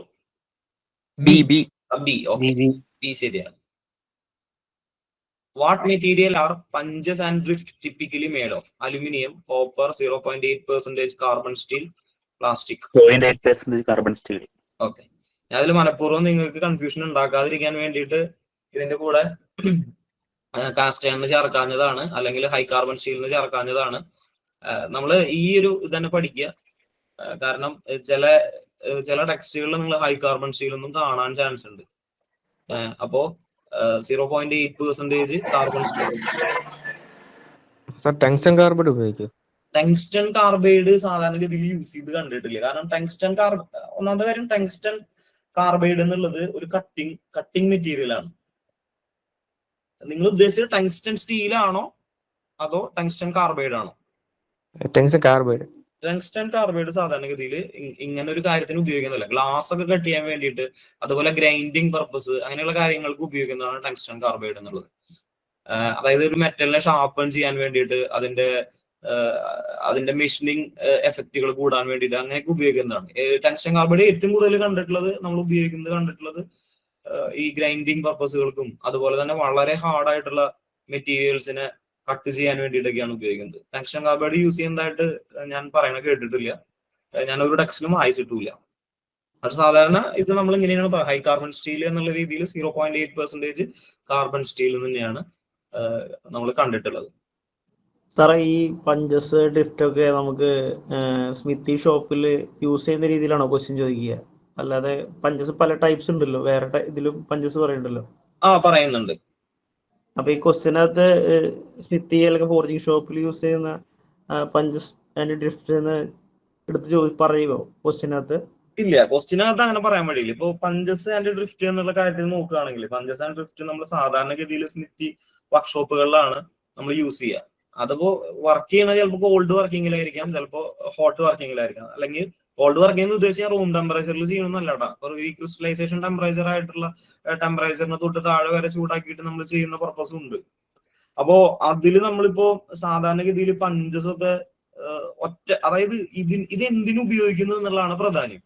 B: ബി ശരിയാണ്. What material are punches and drift typically made of? Aluminium, copper, 0.8% carbon steel, plastic.
F: 0.8% carbon steel.
B: Okay, ഞാൻ അതിൽ മനഃപൂർവ്വം നിങ്ങൾക്ക് കൺഫ്യൂഷൻ ഉണ്ടാക്കാതിരിക്കാൻ വേണ്ടിയിട്ട് ഇതിന്റെ കൂടെ കാസ്റ്റ് അയണിന് ചേർക്കാഞ്ഞതാണ്, അല്ലെങ്കിൽ ഹൈ കാർബൺ സ്റ്റീലിന് ചേർക്കാഞ്ഞതാണ്. നമ്മൾ ഈ ഒരു ഇതന്നെ പഠിക്കുക. കാരണം ചില ടെക്സ്റ്റുകളിൽ നിങ്ങൾ ഹൈ കാർബൺ സ്റ്റീൽ ഒന്നും കാണാൻ ചാൻസ് ഉണ്ട്. അപ്പോ 0.8% കാർബൺ സ്റ്റീൽ.
E: ടങ്സ്റ്റൺ കാർബൈഡ് ഉപയോഗിക്കും.
B: ടങ്സ്റ്റൺ കാർബൈഡ് സാധാരണഗതിയിൽ യൂസ് ചെയ്ത് കണ്ടിട്ടില്ല. കാരണം ഒന്നാമത്തെ കാര്യം, ടങ്സ്റ്റൺ കാർബൈഡ് എന്നുള്ളത് ഒരു കട്ടിംഗ് മെറ്റീരിയൽ ആണ്. നിങ്ങൾ ഉദ്ദേശിച്ചത് ടങ്സ്റ്റൺ സ്റ്റീൽ ആണോ അതോ ടങ്സ്റ്റൺ കാർബൈഡ് ആണോ?
E: Tungsten carbide.
B: ടങ്സ്റ്റൺ കാർബൈഡ് സാധാരണഗതിയിൽ ഇങ്ങനെ ഒരു കാര്യത്തിന് ഉപയോഗിക്കുന്നില്ല. ഗ്ലാസ് ഒക്കെ കട്ട് ചെയ്യാൻ വേണ്ടിയിട്ട്, അതുപോലെ ഗ്രൈൻഡിങ് പർപ്പസ്, അങ്ങനെയുള്ള കാര്യങ്ങൾക്ക് ഉപയോഗിക്കുന്നതാണ് ടങ്സ്റ്റൺ കാർബൈഡ് എന്നുള്ളത്. അതായത് ഒരു മെറ്റലിനെ ഷാർപ്പൺ ചെയ്യാൻ വേണ്ടിയിട്ട്, അതിന്റെ മെഷീനിങ് എഫക്റ്റുകൾ കൂടാൻ വേണ്ടിയിട്ട് അങ്ങനെയൊക്കെ ഉപയോഗിക്കുന്നതാണ്. ടങ്സ്റ്റൺ കാർബൈഡ് ഏറ്റവും കൂടുതൽ നമ്മൾ കണ്ടിട്ടുള്ളത് ഈ ഗ്രൈൻഡിങ് പർപ്പസുകൾക്കും അതുപോലെ തന്നെ വളരെ ഹാർഡായിട്ടുള്ള മെറ്റീരിയൽസിനെ കട്ട് ചെയ്യാൻ വേണ്ടിയിട്ടൊക്കെയാണ് ഉപയോഗിക്കുന്നത്. ടങ്സ്റ്റൺ കാർബൈഡ് യൂസ് ചെയ്യുന്നതായിട്ട് ഞാൻ പറയണ കേട്ടിട്ടില്ല, ഞാൻ ഒരു ടെക്സ്റ്റിലും വായിച്ചിട്ടില്ല. അത് സാധാരണ ഇത് നമ്മൾ ഇങ്ങനെയാണ് ഹൈ കാർബൺ സ്റ്റീൽ എന്നുള്ള രീതിയിൽ 0.8% കാർബൺ സ്റ്റീൽ തന്നെയാണ് നമ്മൾ കണ്ടിട്ടുള്ളത്.
D: സാറേ, ഈ പഞ്ചസ് ഡ്രിഫ്റ്റ് ഒക്കെ നമുക്ക് സ്മിത്തി ഷോപ്പിൽ യൂസ് ചെയ്യുന്ന രീതിയിലാണോ ക്വസ്റ്റ്യൻ ചോദിക്കുക? അല്ലാതെ പഞ്ചസ് പല ടൈപ്സ് ഉണ്ടല്ലോ, വേറെ ഇതിലും പഞ്ചസ് പറയുന്നുണ്ടല്ലോ.
B: പറയുന്നുണ്ട്.
D: അപ്പൊ ഈ ക്വസ്റ്റ്യനകത്ത് സ്മിത്തി അല്ലെങ്കിൽ ഫോർജിങ് ഷോപ്പിൽ യൂസ് ചെയ്യുന്ന പഞ്ചസ് ആൻഡ് ഡ്രിഫ്റ്റ് എന്ന് എടുത്ത് പറയുമോ ക്വസ്റ്റ്യനകത്ത്?
B: ഇല്ല, ക്വസ്റ്റ്യനകത്ത് അങ്ങനെ പറയാൻ വഴിയില്ല. ഇപ്പൊ പഞ്ചസ് ആൻഡ് ഡ്രിഫ്റ്റ് എന്നുള്ള കാര്യത്തിൽ നോക്കുകയാണെങ്കിൽ, പഞ്ചസ് ആൻഡ് ഡ്രിഫ്റ്റ് നമ്മൾ സാധാരണഗതിയിൽ സ്മിത്തി വർക്ക്ഷോപ്പുകളിലാണ് നമ്മൾ യൂസ് ചെയ്യുക. അതിപ്പോ വർക്ക് ചെയ്യണത് ചിലപ്പോൾ കോൾഡ് വർക്കിങ്ങിലായിരിക്കാം, ചിലപ്പോൾ ഹോട്ട് വർക്കിങ്ങിലായിരിക്കാം. അല്ലെങ്കിൽ കോൾഡ് വർക്കിംഗ് ഉദ്ദേശിച്ച റൂം ടെമ്പറേച്ചറിൽ ചെയ്യണമെന്നല്ല, ഈ ക്രിസ്റ്റലൈസേഷൻ ടെമ്പറേച്ചർ ആയിട്ടുള്ള ടെമ്പറേച്ചറിന് തൊട്ട് താഴെ വരെ ചൂടാക്കിയിട്ട് നമ്മൾ ചെയ്യുന്ന പർപ്പസും ഉണ്ട്. അപ്പോ അതിൽ നമ്മളിപ്പോ സാധാരണഗതിയിൽ പഞ്ചസ് ഒക്കെ അതായത് ഇത് എന്തിനു ഉപയോഗിക്കുന്നു എന്നുള്ളതാണ് പ്രധാനം.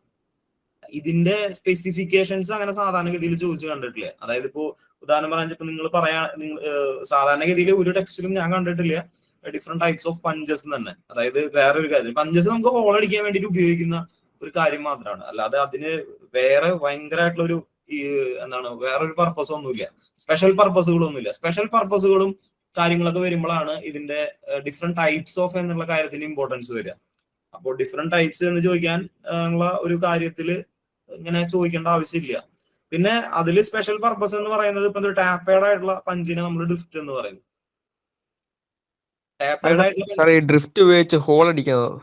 B: ഇതിന്റെ സ്പെസിഫിക്കേഷൻസ് അങ്ങനെ സാധാരണഗതിയിൽ ചോദിച്ചു കണ്ടിട്ടില്ല. അതായത് ഇപ്പോ ഉദാഹരണം പറഞ്ഞപ്പോ നിങ്ങൾ സാധാരണഗതിയിൽ ഒരു ടെക്സ്റ്റിലും ഞാൻ കണ്ടിട്ടില്ല ഡിഫറെന്റ് ടൈപ്സ് ഓഫ് പഞ്ചസ് തന്നെ. അതായത് വേറൊരു കാര്യം, പഞ്ചസ് നമുക്ക് ഹോൾ അടിക്കാൻ വേണ്ടിയിട്ട് ഉപയോഗിക്കുന്ന ഒരു കാര്യം മാത്രമാണ്, അല്ലാതെ അതിന് വേറെ ഭയങ്കരമായിട്ടുള്ള ഒരു വേറൊരു പർപ്പസ് ഒന്നുമില്ല, സ്പെഷ്യൽ പർപ്പസുകളൊന്നുമില്ല. സ്പെഷ്യൽ പർപ്പസുകളും കാര്യങ്ങളൊക്കെ വരുമ്പോഴാണ് ഇതിന്റെ ഡിഫറെന്റ് ടൈപ്സ് ഓഫ് എന്നുള്ള കാര്യത്തിന് ഇമ്പോർട്ടൻസ് വരിക. അപ്പോൾ ഡിഫറെന്റ് ടൈപ്സ് എന്ന് ചോദിക്കാൻ ഉള്ള ഒരു കാര്യത്തിൽ ഇങ്ങനെ ചോദിക്കേണ്ട ആവശ്യമില്ല. പിന്നെ അതിൽ സ്പെഷ്യൽ പർപ്പസ് എന്ന് പറയുന്നത് ഇപ്പൊ ടാപ്പേഡ് ആയിട്ടുള്ള പഞ്ചിനെ നമ്മൾ ഡ്രിഫ്റ്റ് എന്ന് പറയും.
E: സാർ, ഈ ഡ്രിഫ്റ്റ് ഉപയോഗിച്ച് ഹോൾ അടിക്കുന്നത്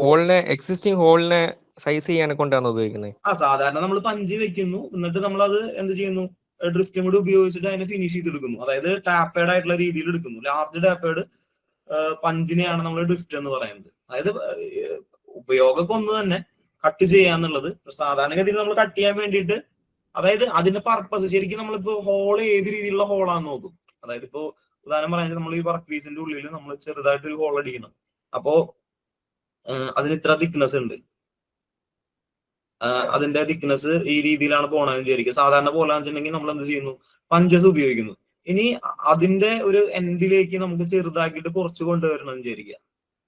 E: ഹോളിനെ എക്സിസ്റ്റിംഗ് ഹോളിനെ സൈസ് ചെയ്യാനെ കൊണ്ടാണ് ഉപയോഗിക്കുന്നത്.
B: സാധാരണ നമ്മൾ പഞ്ച് വെക്കുന്നു, എന്നിട്ട് നമ്മൾ അത് എന്ത് ചെയ്യുന്നു, ഡ്രിഫ്റ്റും കൂടി ഉപയോഗിച്ചിട്ട് അതിനെ ഫിനിഷ് ചെയ്തെടുക്കുന്നു. അതായത് ടാപ്പേഡ് ആയിട്ടുള്ള രീതിയിൽ എടുക്കുന്നു. ലാർജ് ടാപ്പേഡ് പഞ്ചിനെയാണ് നമ്മൾ ഡ്രിഫ്റ്റ് എന്ന് പറയുന്നത്. അതായത് ഉപയോഗമൊക്കെ ഒന്ന് തന്നെ, കട്ട് ചെയ്യാന്നുള്ളത്. സാധാരണഗതിയിൽ നമ്മൾ കട്ട് ചെയ്യാൻ വേണ്ടിയിട്ട്, അതായത് അതിന്റെ പർപ്പസ് ശരിക്കും നമ്മളിപ്പോ ഹോൾ ഏത് രീതിയിലുള്ള ഹോളാന്ന് നോക്കും. അതായത് ഇപ്പോ ഉദാഹരണം പറയുന്നത്, നമ്മൾ ഈ വർക്ക് പീസിന്റെ ഉള്ളിൽ നമ്മൾ ചെറുതായിട്ട് ഒരു ഹോൾ അടിക്കണം. അപ്പോ അതിന് ഇത്ര തിക്നെസ് ഉണ്ട്, അതിന്റെ തിക്നെസ് ഈ രീതിയിലാണ് പോണെന്ന് വിചാരിക്കുക. സാധാരണ പോലാന്ന് വെച്ചിട്ടുണ്ടെങ്കിൽ നമ്മൾ എന്ത് ചെയ്യുന്നു, പഞ്ചസ് ഉപയോഗിക്കുന്നു. ഇനി അതിന്റെ ഒരു എൻഡിലേക്ക് നമുക്ക് ചെറുതാക്കിയിട്ട് കുറച്ച് കൊണ്ടുവരണം വിചാരിക്കുക,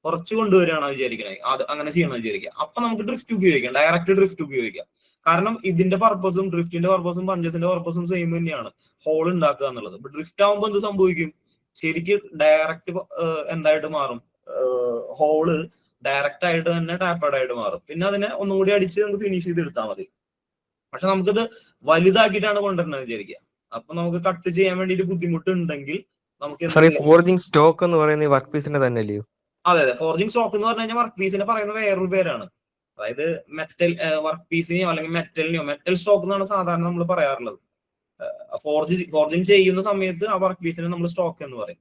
B: കുറച്ച് കൊണ്ടുവരികയാണെന്ന് വിചാരിക്കണേ, അത് അങ്ങനെ ചെയ്യണമെന്ന് വിചാരിക്കുക. അപ്പൊ നമുക്ക് ഡ്രിഫ്റ്റ് ഉപയോഗിക്കാം, ഡയറക്റ്റ് ഡ്രിഫ്റ്റ് ഉപയോഗിക്കാം. കാരണം ഇതിന്റെ പർപ്പസും ഡ്രിഫ്റ്റിന്റെ പർപ്പസും പഞ്ചസിന്റെ പർപ്പസും സെയിം തന്നെയാണ്, ഹോൾ ഉണ്ടാക്കുക എന്നുള്ളത്. ഇപ്പൊ ഡ്രിഫ്റ്റ് ആവുമ്പോൾ എന്ത് സംഭവിക്കും, ശരിക്കും ഡയറക്റ്റ് എന്തായിട്ട് മാറും, ഹോള് ഡയറക്റ്റ് ആയിട്ട് തന്നെ ടാപ്പേഡ് ആയിട്ട് മാറും. പിന്നെ അതിനെ ഒന്നും കൂടി അടിച്ച് നമുക്ക് ഫിനിഷ് ചെയ്ത് എടുത്താൽ മതി. പക്ഷെ നമുക്കിത് വലുതാക്കിയിട്ടാണ് കൊണ്ടുവരുന്നത് വിചാരിക്കുക. അപ്പൊ നമുക്ക് കട്ട് ചെയ്യാൻ വേണ്ടിയിട്ട് ബുദ്ധിമുട്ടുണ്ടെങ്കിൽ നമുക്ക്
E: ഫോർജിങ് സ്റ്റോക്ക് എന്ന് പറയുന്നത് വർക്ക് പീസിന്റെ തന്നെ അല്ലയോ?
B: അതെ, ഫോർജിങ് സ്റ്റോക്ക് എന്ന് പറഞ്ഞു കഴിഞ്ഞാൽ വർക്ക് പീസിനെ പറയുന്ന വേറൊരു പേരാണ്. അതായത് മെറ്റൽ വർക്ക് പീസിനെയോ അല്ലെങ്കിൽ മെറ്റലിനെയോ മെറ്റൽ സ്റ്റോക്ക് എന്നാണ് സാധാരണ നമ്മൾ പറയാറുള്ളത്. ഫോർജിങ് ചെയ്യുന്ന സമയത്ത് ആ വർക്ക് പീസിനെ നമ്മൾ സ്റ്റോക്ക് എന്ന് പറയും.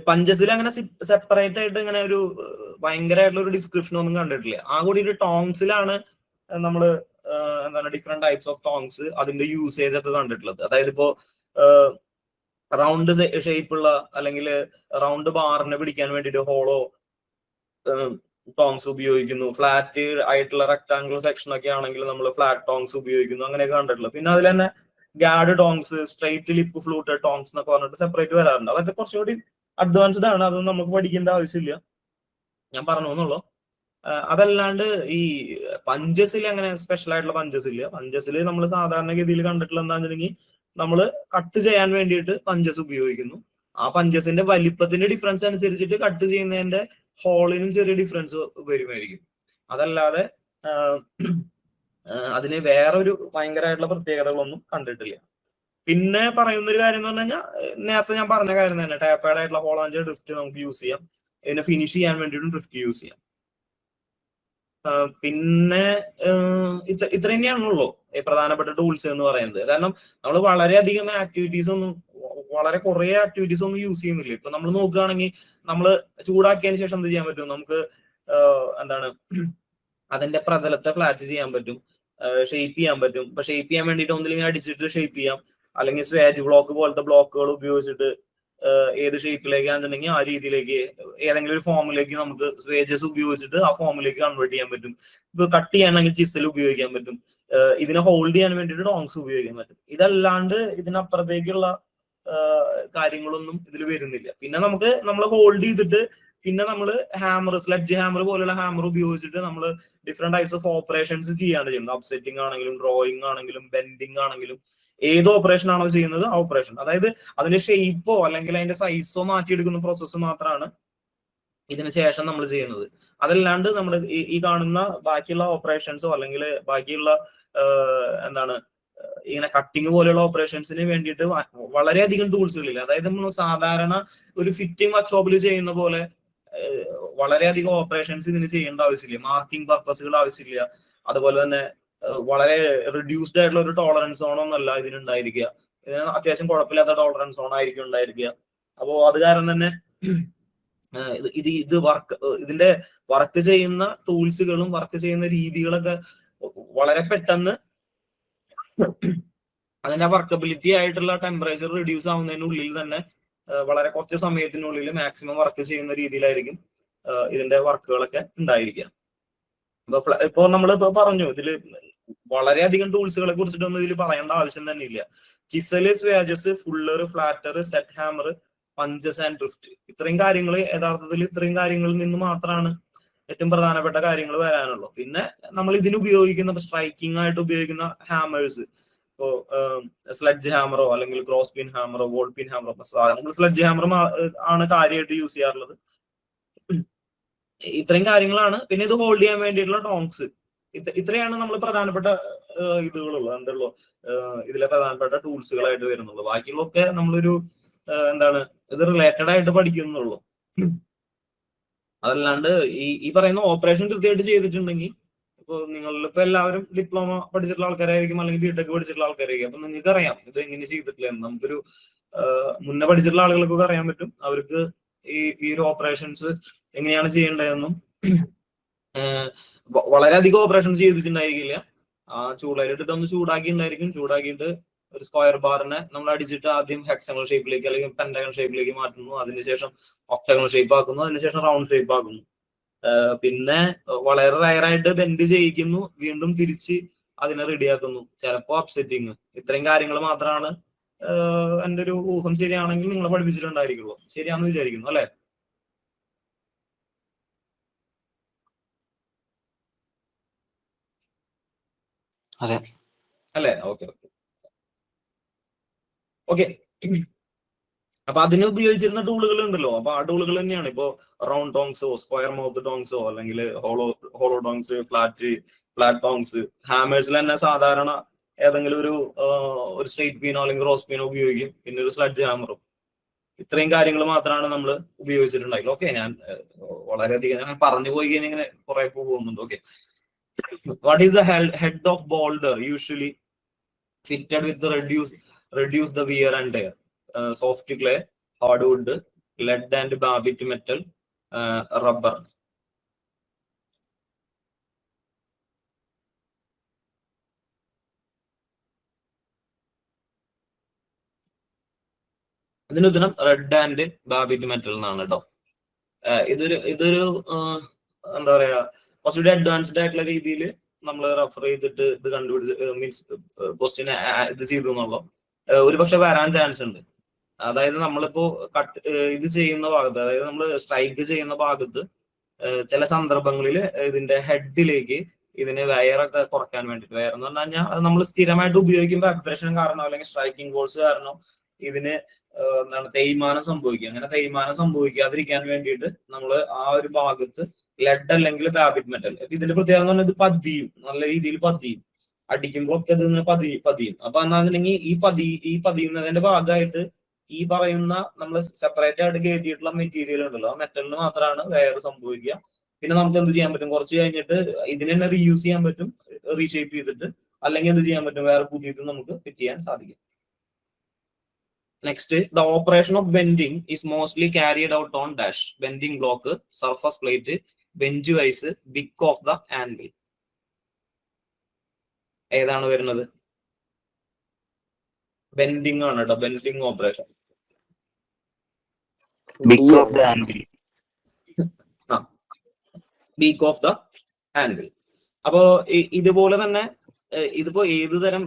B: പഞ്ചസിൽ അങ്ങനെ സെപ്പറേറ്റ് ആയിട്ട് ഇങ്ങനെ ഒരു ഭയങ്കരമായിട്ടുള്ള ഒരു ഡിസ്ക്രിപ്ഷൻ ഒന്നും കണ്ടിട്ടില്ല. ആ കൂടിയിട്ട് ടോങ്സിലാണ് നമ്മൾ ഡിഫറെന്റ് ടൈപ്സ് ഓഫ് ടോങ്സ്, അതിന്റെ യൂസേജ് ഒക്കെ കണ്ടിട്ടുള്ളത്. അതായത് ഇപ്പോ റൗണ്ട് ഷേപ്പുള്ള അല്ലെങ്കിൽ റൗണ്ട് ബാറിനെ പിടിക്കാൻ വേണ്ടിയിട്ട് ഹോളോ ടോങ്സ് ഉപയോഗിക്കുന്നു. ഫ്ലാറ്റ് ആയിട്ടുള്ള റെക്ടാംഗുലർ സെക്ഷൻ ഒക്കെ ആണെങ്കിൽ നമ്മൾ ഫ്ലാറ്റ് ടോങ്സ് ഉപയോഗിക്കുന്നു. അങ്ങനെയൊക്കെ കണ്ടിട്ടുള്ളത്. പിന്നെ അതിൽ തന്നെ God tongs, straight lip fluted tongs എന്നൊക്കെ പറഞ്ഞിട്ട് സെപ്പറേറ്റ് വരാറുണ്ട്. അതൊക്കെ കുറച്ചുകൂടി അഡ്വാൻസ്ഡ് ആണ്, അതൊന്നും നമുക്ക് പഠിക്കേണ്ട ആവശ്യമില്ല, ഞാൻ പറഞ്ഞു എന്നുള്ളൂ. അതല്ലാണ്ട് ഈ പഞ്ചസിൽ അങ്ങനെ സ്പെഷ്യൽ ആയിട്ടുള്ള പഞ്ചസ് ഇല്ല. പഞ്ചസിൽ നമ്മൾ സാധാരണഗതിയിൽ കണ്ടിട്ടുള്ള എന്താണെന്ന് വെച്ചിട്ടുണ്ടെങ്കിൽ, നമ്മൾ കട്ട് ചെയ്യാൻ വേണ്ടിയിട്ട് പഞ്ചസ് ഉപയോഗിക്കുന്നു. ആ പഞ്ചസിന്റെ വലിപ്പത്തിന്റെ ഡിഫറൻസ് അനുസരിച്ചിട്ട് കട്ട് ചെയ്യുന്നതിന്റെ ഹോളിനും ചെറിയ ഡിഫറൻസ് വരുമായിരിക്കും. അതല്ലാതെ അതിന് വേറൊരു ഭയങ്കരമായിട്ടുള്ള പ്രത്യേകതകളൊന്നും കണ്ടിട്ടില്ല. പിന്നെ പറയുന്ന ഒരു കാര്യം എന്ന് പറഞ്ഞു കഴിഞ്ഞാൽ, നേരത്തെ ഞാൻ പറഞ്ഞ കാര്യം തന്നെ, ടാപ്പേഡ് ആയിട്ടുള്ള ഹോൾ ആൻഡ് ഡ്രിഫ്റ്റ് നമുക്ക് യൂസ് ചെയ്യാം. ഇതിനെ ഫിനിഷ് ചെയ്യാൻ വേണ്ടിയിട്ടും ഡ്രിഫ്റ്റ് യൂസ് ചെയ്യാം. പിന്നെ ഇത്ര തന്നെയാണുള്ളൂ ഈ പ്രധാനപ്പെട്ട ടൂൾസ് എന്ന് പറയുന്നത്. കാരണം നമ്മൾ വളരെയധികം ആക്ടിവിറ്റീസ് ഒന്നും വളരെ കുറെ ആക്ടിവിറ്റീസ് ഒന്നും യൂസ് ചെയ്യുന്നില്ല. ഇപ്പൊ നമ്മൾ നോക്കുകയാണെങ്കിൽ നമ്മൾ ചൂടാക്കിയതിന് ശേഷം എന്ത് ചെയ്യാൻ പറ്റും, നമുക്ക് എന്താണ് അതിന്റെ പ്രതലത്തെ ഫ്ലാറ്റ് ചെയ്യാൻ പറ്റും, ഷേപ്പ് ചെയ്യാൻ പറ്റും. ഇപ്പൊ ഷേപ്പ് ചെയ്യാൻ വേണ്ടിയിട്ട് ഒന്നില്ലെങ്കിൽ അടിച്ചിട്ട് ഷേപ്പ് ചെയ്യാം, അല്ലെങ്കിൽ സ്വേജ് ബ്ലോക്ക് പോലത്തെ ബ്ലോക്കുകൾ ഉപയോഗിച്ചിട്ട് ഏത് ഷേപ്പിലേക്കാണെന്നുണ്ടെങ്കിൽ ആ രീതിയിലേക്ക് ഏതെങ്കിലും ഒരു ഫോമിലേക്ക് നമുക്ക് സ്വേജസ് ഉപയോഗിച്ചിട്ട് ആ ഫോമിലേക്ക് കൺവേർട്ട് ചെയ്യാൻ പറ്റും. ഇപ്പൊ കട്ട് ചെയ്യാണെങ്കിൽ ചിസൽ ഉപയോഗിക്കാൻ പറ്റും, ഇതിനെ ഹോൾഡ് ചെയ്യാൻ വേണ്ടിയിട്ട് ടോങ്സ് ഉപയോഗിക്കാൻ പറ്റും. ഇതല്ലാണ്ട് ഇതിനപ്പുറത്തേക്കുള്ള കാര്യങ്ങളൊന്നും ഇതിൽ വരുന്നില്ല. പിന്നെ നമുക്ക് നമ്മൾ ഹോൾഡ് ചെയ്തിട്ട് പിന്നെ നമ്മൾ ഹാമർ, സ്ലെഡ്ജ് ഹാമർ പോലുള്ള ഹാമർ ഉപയോഗിച്ചിട്ട് നമ്മൾ ഡിഫറെന്റ് ടൈപ്സ് ഓഫ് ഓപ്പറേഷൻസ് ചെയ്യാണ് ചെയ്യുന്നത്. അപ്സെറ്റിംഗ് ആണെങ്കിലും ഡ്രോയിങ് ആണെങ്കിലും ബെൻഡിങ് ആണെങ്കിലും ഏത് ഓപ്പറേഷൻ ആണോ ചെയ്യുന്നത് ആ ഓപ്പറേഷൻ, അതായത് അതിന്റെ ഷേപ്പോ അല്ലെങ്കിൽ അതിന്റെ സൈസോ മാറ്റിയെടുക്കുന്ന പ്രോസസ്സ് മാത്രമാണ് ഇതിന് ശേഷം നമ്മൾ ചെയ്യുന്നത്. അതല്ലാണ്ട് നമ്മൾ ഈ കാണുന്ന ബാക്കിയുള്ള ഓപ്പറേഷൻസോ അല്ലെങ്കിൽ ബാക്കിയുള്ള എന്താണ് ഇങ്ങനെ കട്ടിങ് പോലെയുള്ള ഓപ്പറേഷൻസിന് വേണ്ടിയിട്ട് വളരെയധികം ടൂൾസുകളില്ല. അതായത് നമ്മൾ സാധാരണ ഒരു ഫിറ്റിംഗ് വർക്ക്ഷോപ്പിൽ ചെയ്യുന്ന പോലെ വളരെയധികം ഓപ്പറേഷൻസ് ഇതിന് ചെയ്യേണ്ട ആവശ്യമില്ല, മാർക്കിംഗ് പർപ്പസുകൾ ആവശ്യമില്ല. അതുപോലെ തന്നെ വളരെ റിഡ്യൂസ്ഡ് ആയിട്ടുള്ള ഒരു ടോളറൻസ് സോണൊന്നല്ല ഇതിനുണ്ടായിരിക്കുക, ഇതിന് അത്യാവശ്യം കുഴപ്പമില്ലാത്ത ടോളറൻസ് സോൺ ആയിരിക്കും ഉണ്ടായിരിക്കുക. അപ്പോൾ അത് കാരണം തന്നെ ഇതിന്റെ വർക്ക് ചെയ്യുന്ന ടൂൾസുകളും വർക്ക് ചെയ്യുന്ന രീതികളൊക്കെ വളരെ പെട്ടെന്ന് അതിന്റെ വർക്കബിലിറ്റി ആയിട്ടുള്ള ടെമ്പറേച്ചർ റിഡ്യൂസ് ആവുന്നതിനുള്ളിൽ തന്നെ വളരെ കുറച്ച് സമയത്തിനുള്ളിൽ മാക്സിമം വർക്ക് ചെയ്യുന്ന രീതിയിലായിരിക്കും ഇതിന്റെ വർക്കുകളൊക്കെ ഉണ്ടായിരിക്കുക. ഇപ്പൊ നമ്മളിപ്പോ പറഞ്ഞു ഇതിൽ വളരെയധികം ടൂൾസുകളെ കുറിച്ചിട്ടൊന്നും ഇതിൽ പറയേണ്ട ആവശ്യം തന്നെ ഇല്ല. Chisel, swages, fuller, flatter, set hammer, punches and drift, ഇത്രയും കാര്യങ്ങൾ യഥാർത്ഥത്തിൽ ഇത്രയും കാര്യങ്ങളിൽ നിന്ന് മാത്രമാണ് ഏറ്റവും പ്രധാനപ്പെട്ട കാര്യങ്ങൾ വരാനുള്ളൂ. പിന്നെ നമ്മൾ ഇതിന് ഉപയോഗിക്കുന്ന സ്ട്രൈക്കിംഗ് ആയിട്ട് ഉപയോഗിക്കുന്ന ഹാമേഴ്സ്, ഇപ്പോ സ്ലെഡ്ജ് ഹാമറോ അല്ലെങ്കിൽ ക്രോസ് പിൻ ഹാമറോ വോൾ പിൻ ഹാമറോ, നമ്മൾ സ്ലെഡ്ജ് ഹാമർ ആണ് കാര്യമായിട്ട് യൂസ് ചെയ്യാറുള്ളത്. ഇത്രയും കാര്യങ്ങളാണ്. പിന്നെ ഇത് ഹോൾഡ് ചെയ്യാൻ വേണ്ടിയിട്ടുള്ള ടോങ്സ്, ഇത്രയാണ് നമ്മൾ പ്രധാനപ്പെട്ട ഇതുകളുള്ളൂ, എന്തുള്ളൂ ഇതിലെ പ്രധാനപ്പെട്ട ടൂൾസുകളായിട്ട് വരുന്നുള്ളൂ. ബാക്കിയുള്ളതൊക്കെ നമ്മളൊരു എന്താണ് ഇത് റിലേറ്റഡ് ആയിട്ട് പഠിക്കുന്നുള്ളൂ. അതല്ലാണ്ട് ഈ പറയുന്ന ഓപ്പറേഷൻ കൃത്യമായിട്ട് ചെയ്തിട്ടുണ്ടെങ്കിൽ, ഇപ്പൊ നിങ്ങളിപ്പോ എല്ലാവരും ഡിപ്ലോമ പഠിച്ചിട്ടുള്ള ആൾക്കാരായിരിക്കും അല്ലെങ്കിൽ ബിടെക് പഠിച്ചിട്ടുള്ള ആൾക്കാരായിരിക്കും. അപ്പൊ നിങ്ങൾക്ക് അറിയാം ഇത് എങ്ങനെ ചെയ്തിട്ടില്ല. നമുക്കൊരു മുന്നേ പഠിച്ചിട്ടുള്ള ആളുകൾക്കൊക്കെ അറിയാൻ പറ്റും, അവർക്ക് ഈ ഒരു ഓപ്പറേഷൻസ് എങ്ങനെയാണ് ചെയ്യേണ്ടതെന്നും. വളരെയധികം ഓപ്പറേഷൻസ് ചെയ്തിട്ടുണ്ടായിരിക്കില്ല. ആ ചൂടായിട്ട് ഒന്ന് ചൂടാക്കിയിട്ടുണ്ടായിരിക്കും. ചൂടാക്കിയിട്ട് ഒരു സ്ക്വയർ ബാറിനെ നമ്മൾ അടിച്ചിട്ട് ആദ്യം ഹെക്സഗണൽ ഷേപ്പിലേക്ക് അല്ലെങ്കിൽ പെന്റഗണൽ ഷേപ്പിലേക്ക് മാറ്റുന്നു, അതിനുശേഷം ഒക്ടഗണൽ ഷേപ്പ് ആക്കുന്നു, അതിനുശേഷം റൗണ്ട് ഷേപ്പ് ആക്കുന്നു. പിന്നെ വളരെ റയറായിട്ട് ബെൻഡ് ചെയ്യിക്കുന്നു, വീണ്ടും തിരിച്ച് അതിനെ റെഡിയാക്കുന്നു, ചിലപ്പോ അപ്സെറ്റിങ്. ഇത്രയും കാര്യങ്ങൾ മാത്രമാണ് എൻ്റെ ഒരു ഊഹം ശരിയാണെങ്കിൽ നിങ്ങൾ പഠിപ്പിച്ചിട്ടുണ്ടായിരിക്കുള്ളൂ. ശരിയാണെന്ന് വിചാരിക്കുന്നു അല്ലെ?
C: അതെ
B: അല്ലേ? Okay okay okay. അപ്പൊ അതിന് ഉപയോഗിച്ചിരുന്ന ടൂളുകൾ ഉണ്ടല്ലോ, അപ്പൊ ആ ടൂളുകൾ തന്നെയാണ് ഇപ്പോ റൗണ്ട് ടോങ്സോ സ്ക്വയർ മൗത്ത് ടോങ്സോ അല്ലെങ്കിൽ ഹോളോ ടോങ്സ്, ഫ്ലാറ്റ് ടോങ്സ്. ഹാമേഴ്സിൽ തന്നെ സാധാരണ ഏതെങ്കിലും ഒരു സ്ട്രെയിറ്റ് പീനോ അല്ലെങ്കിൽ റോസ് പീനോ ഉപയോഗിക്കും, പിന്നെ ഒരു സ്ലഡ്ജ് ഹാമറും. ഇത്രയും കാര്യങ്ങൾ മാത്രമാണ് നമ്മൾ ഉപയോഗിച്ചിട്ടുണ്ടായില്ല. ഓക്കെ, ഞാൻ വളരെയധികം ഞാൻ പറഞ്ഞു പോയി കഴിഞ്ഞാൽ ഇങ്ങനെ കുറെ പോകുന്നുണ്ട്. Okay, what is the head of boulder usually fitted with reduce the wear and tear? Soft clay, hardwood, lead and barbit metal, rubber. ഇതിന് ഉത്തരം റെഡ് ആൻഡ് ബാബിറ്റ് മെറ്റൽ എന്നാണ് കേട്ടോ. ഇതൊരു എന്താ പറയാ, കുറച്ചുകൂടി അഡ്വാൻസ്ഡ് ആയിട്ടുള്ള രീതിയിൽ നമ്മൾ റെഫർ ചെയ്തിട്ട് ഇത് കണ്ടുപിടിച്ച് മീൻസ് ക്വസ്റ്റ്യൻ ഇത് ചെയ്തു എന്നുള്ളൂ. ഒരുപക്ഷെ വരാൻ ചാൻസ് ഉണ്ട്. അതായത് നമ്മളിപ്പോ ഇത് ചെയ്യുന്ന ഭാഗത്ത്, അതായത് നമ്മൾ സ്ട്രൈക്ക് ചെയ്യുന്ന ഭാഗത്ത് ചില സന്ദർഭങ്ങളിൽ ഇതിന്റെ ഹെഡിലേക്ക് ഇതിന് വയറൊക്കെ കുറയ്ക്കാൻ വേണ്ടിയിട്ട്, വയർ എന്ന് പറഞ്ഞു കഴിഞ്ഞാൽ അത് നമ്മൾ സ്ഥിരമായിട്ട് ഉപയോഗിക്കുമ്പോൾ അബ്രഷൻ കാരണം അല്ലെങ്കിൽ സ്ട്രൈക്കിംഗ് ഫോഴ്സ് കാരണം ഇതിന് എന്താണ് തേയ്മാനം സംഭവിക്കുക. അങ്ങനെ തേയ്മാനം സംഭവിക്കാതിരിക്കാൻ വേണ്ടിയിട്ട് നമ്മൾ ആ ഒരു ഭാഗത്ത് ലെഡ് അല്ലെങ്കിൽ ബാബിറ്റ് മെറ്റൽ, ഇതിന്റെ പ്രത്യേകത എന്ന് പറഞ്ഞാൽ ഇത് പതിയും, നല്ല രീതിയിൽ പതിയും, അടിക്കുമ്പോഴൊക്കെ ഇത് പതിയും. അപ്പൊ എന്താണെന്നുണ്ടെങ്കിൽ ഈ പതിയുന്നതിന്റെ ഭാഗമായിട്ട് ഈ പറയുന്ന നമ്മൾ സെപ്പറേറ്റ് ആയിട്ട് കയറ്റിയിട്ടുള്ള മെറ്റീരിയൽ ഉണ്ടല്ലോ, ആ മെറ്റലിന് മാത്രമാണ് വയർ സംഭവിക്കുക. പിന്നെ നമുക്ക് എന്ത് ചെയ്യാൻ പറ്റും, കുറച്ച് കഴിഞ്ഞിട്ട് ഇതിനെ തന്നെ റീയൂസ് ചെയ്യാൻ പറ്റും, റീഷേപ്പ് ചെയ്തിട്ട്, അല്ലെങ്കിൽ എന്ത് ചെയ്യാൻ പറ്റും, വേറെ പുതിയത് നമുക്ക് ഫിറ്റ് ചെയ്യാൻ സാധിക്കും. Next, the operation of bending is mostly carried out on dash, bending block, surface plate, bench wise, wick of the anvil. ഏതാണ് വരുന്നത്? ബെൻഡിങ് ആണ് കേട്ടോ, bending operation.
F: Beak of the anvil.
B: Beak of the anvil. അപ്പോ ഇതുപോലെ തന്നെ ഇതിപ്പോ ഏത് തരം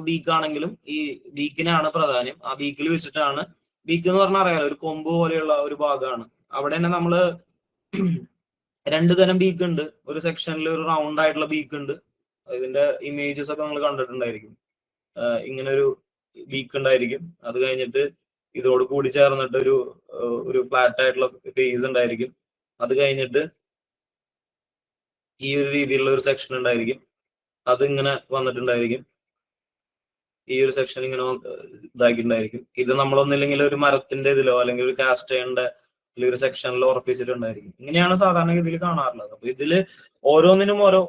B: ബീക്ക് ആണെങ്കിലും ഈ ബീക്കിനാണ് പ്രാധാന്യം. ആ ബീക്കിൽ വെച്ചിട്ടാണ്, ബീക്ക് എന്ന് പറഞ്ഞാൽ അറിയാലോ, ഒരു കൊമ്പ് പോലെയുള്ള ഒരു ഭാഗമാണ്. അവിടെ തന്നെ നമ്മള് 2 തരം ബീക്ക് ഉണ്ട്. ഒരു സെക്ഷനിൽ ഒരു റൗണ്ട് ആയിട്ടുള്ള ബീക്ക് ഉണ്ട്. ഇതിന്റെ ഇമേജസ് ഒക്കെ നിങ്ങൾ കണ്ടിട്ടുണ്ടായിരിക്കും. ഇങ്ങനെ ഒരു ബീക്ക് ഉണ്ടായിരിക്കും. അത് കഴിഞ്ഞിട്ട് ഇതോട് കൂടി ചേർന്നിട്ട് ഒരു ഫ്ലാറ്റ് ആയിട്ടുള്ള ഫേസ് ഉണ്ടായിരിക്കും. അത് കഴിഞ്ഞിട്ട് ഈ ഒരു രീതിയിലുള്ള ഒരു സെക്ഷൻ ഉണ്ടായിരിക്കും. അത് ഇങ്ങനെ വന്നിട്ടുണ്ടായിരിക്കും. ഈ ഒരു സെക്ഷൻ ഇങ്ങനെ ഇതാക്കിയിട്ടുണ്ടായിരിക്കും. ഇത് നമ്മളൊന്നില്ലെങ്കിൽ ഒരു മരത്തിന്റെ ഇതിലോ അല്ലെങ്കിൽ ഒരു കാസ്റ്റ് അയണിന്റെ ഒരു സെക്ഷനിലോ ഉറപ്പിച്ചിട്ടുണ്ടായിരിക്കും. ഇങ്ങനെയാണ് സാധാരണ ഇതിൽ കാണാറുള്ളത്. അപ്പൊ ഇതില് ഓരോന്നിനും ഓരോ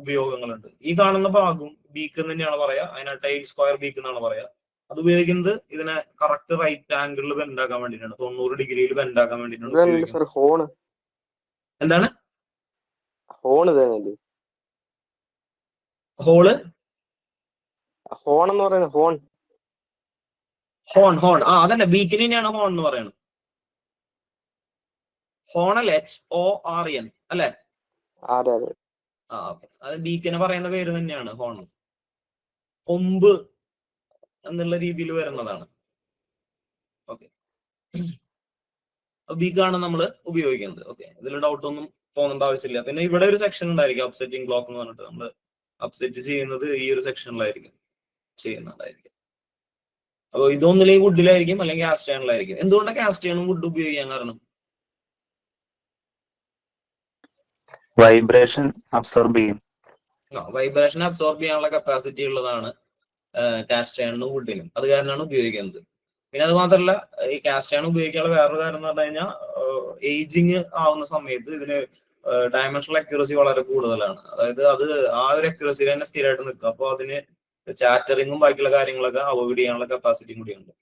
B: ഉപയോഗങ്ങളുണ്ട്. ഈ കാണുന്ന ഭാഗവും ബീക്ക് എന്ന് തന്നെയാണ് പറയാ. അതിനെ ടൈൽ സ്ക്വയർ ബീക്ക് എന്നാണ് പറയാ. അത് ഉപയോഗിക്കുന്നത് ഇതിനെ കറക്റ്റ് റൈറ്റ് ആംഗിളിൽ ബെൻഡാക്കാൻ വേണ്ടിയിട്ടാണ്, 90 ഡിഗ്രിയിൽ ബെൻഡാക്കാൻ വേണ്ടിയിട്ടാണ്. എന്താണ് ഹോള്?
E: ഹോൺ എന്ന് പറയുന്നത്
B: ഹോൺ. അതന്നെ, ബീക്കിന് തന്നെയാണ് ഹോൺ എന്ന് പറയുന്നത്. ഹോണൽ HORN അല്ലെ? ഓക്കെ. അത് ബീക്കിനെ പറയുന്ന പേര് തന്നെയാണ് ഹോൺ. കൊമ്പ് എന്നുള്ള രീതിയിൽ വരുന്നതാണ്. ഓക്കെ, ബീക്കാണ് നമ്മൾ ഉപയോഗിക്കുന്നത്. ഓക്കെ, ഇതിൽ ഡൗട്ട് ഒന്നും തോന്നേണ്ട ആവശ്യമില്ല. പിന്നെ ഇവിടെ ഒരു സെക്ഷൻ ഉണ്ടായിരിക്കും, അപ്സെറ്റിംഗ് ബ്ലോക്ക് എന്ന് പറഞ്ഞിട്ട്. നമ്മൾ അപ്സെറ്റ് ചെയ്യുന്നത് ഈ ഒരു സെക്ഷനിലായിരിക്കും ചെയ്യുന്നുണ്ടായിരിക്കും. അപ്പോൾ ഇതൊന്നില്ലെങ്കിൽ വുഡിലായിരിക്കും അല്ലെങ്കിൽ കാസ്റ്റ് അയണിലായിരിക്കും. എന്തുകൊണ്ടാണ് കാസ്റ്റ് അയണും വുഡ് ഉപയോഗിക്കാൻ കാരണം?
F: വൈബ്രേഷൻ അബ്സോർബ് ചെയ്യും.
B: വൈബ്രേഷൻ അബ്സോർബ് ചെയ്യാനുള്ള കപ്പാസിറ്റി ഉള്ളതാണ് കാസ്റ്റ് അയണിനും വുഡിനും. അത് കാരണമാണ് ഉപയോഗിക്കുന്നത്. പിന്നെ അത് മാത്രമല്ല, ഈ കാസ്റ്റ് അയൺ ഉപയോഗിക്കാനുള്ള വേറൊരു കാര്യം എന്ന് പറഞ്ഞു കഴിഞ്ഞാൽ ഏജിങ് ആവുന്ന സമയത്ത് ഇതിന് ഡയമെൻഷണൽ അക്യൂറസി വളരെ കൂടുതലാണ്. അതായത് അത് ആ ഒരു അക്യൂറസിയിൽ തന്നെ സ്ഥിരമായിട്ട് നിൽക്കും. അപ്പോൾ അതിന് ചാറ്ററിങ്ങും ബാക്കിയുള്ള കാര്യങ്ങളൊക്കെ അവോയ്ഡ് ചെയ്യാനുള്ള കപ്പാസിറ്റിയും കൂടിയുണ്ട്.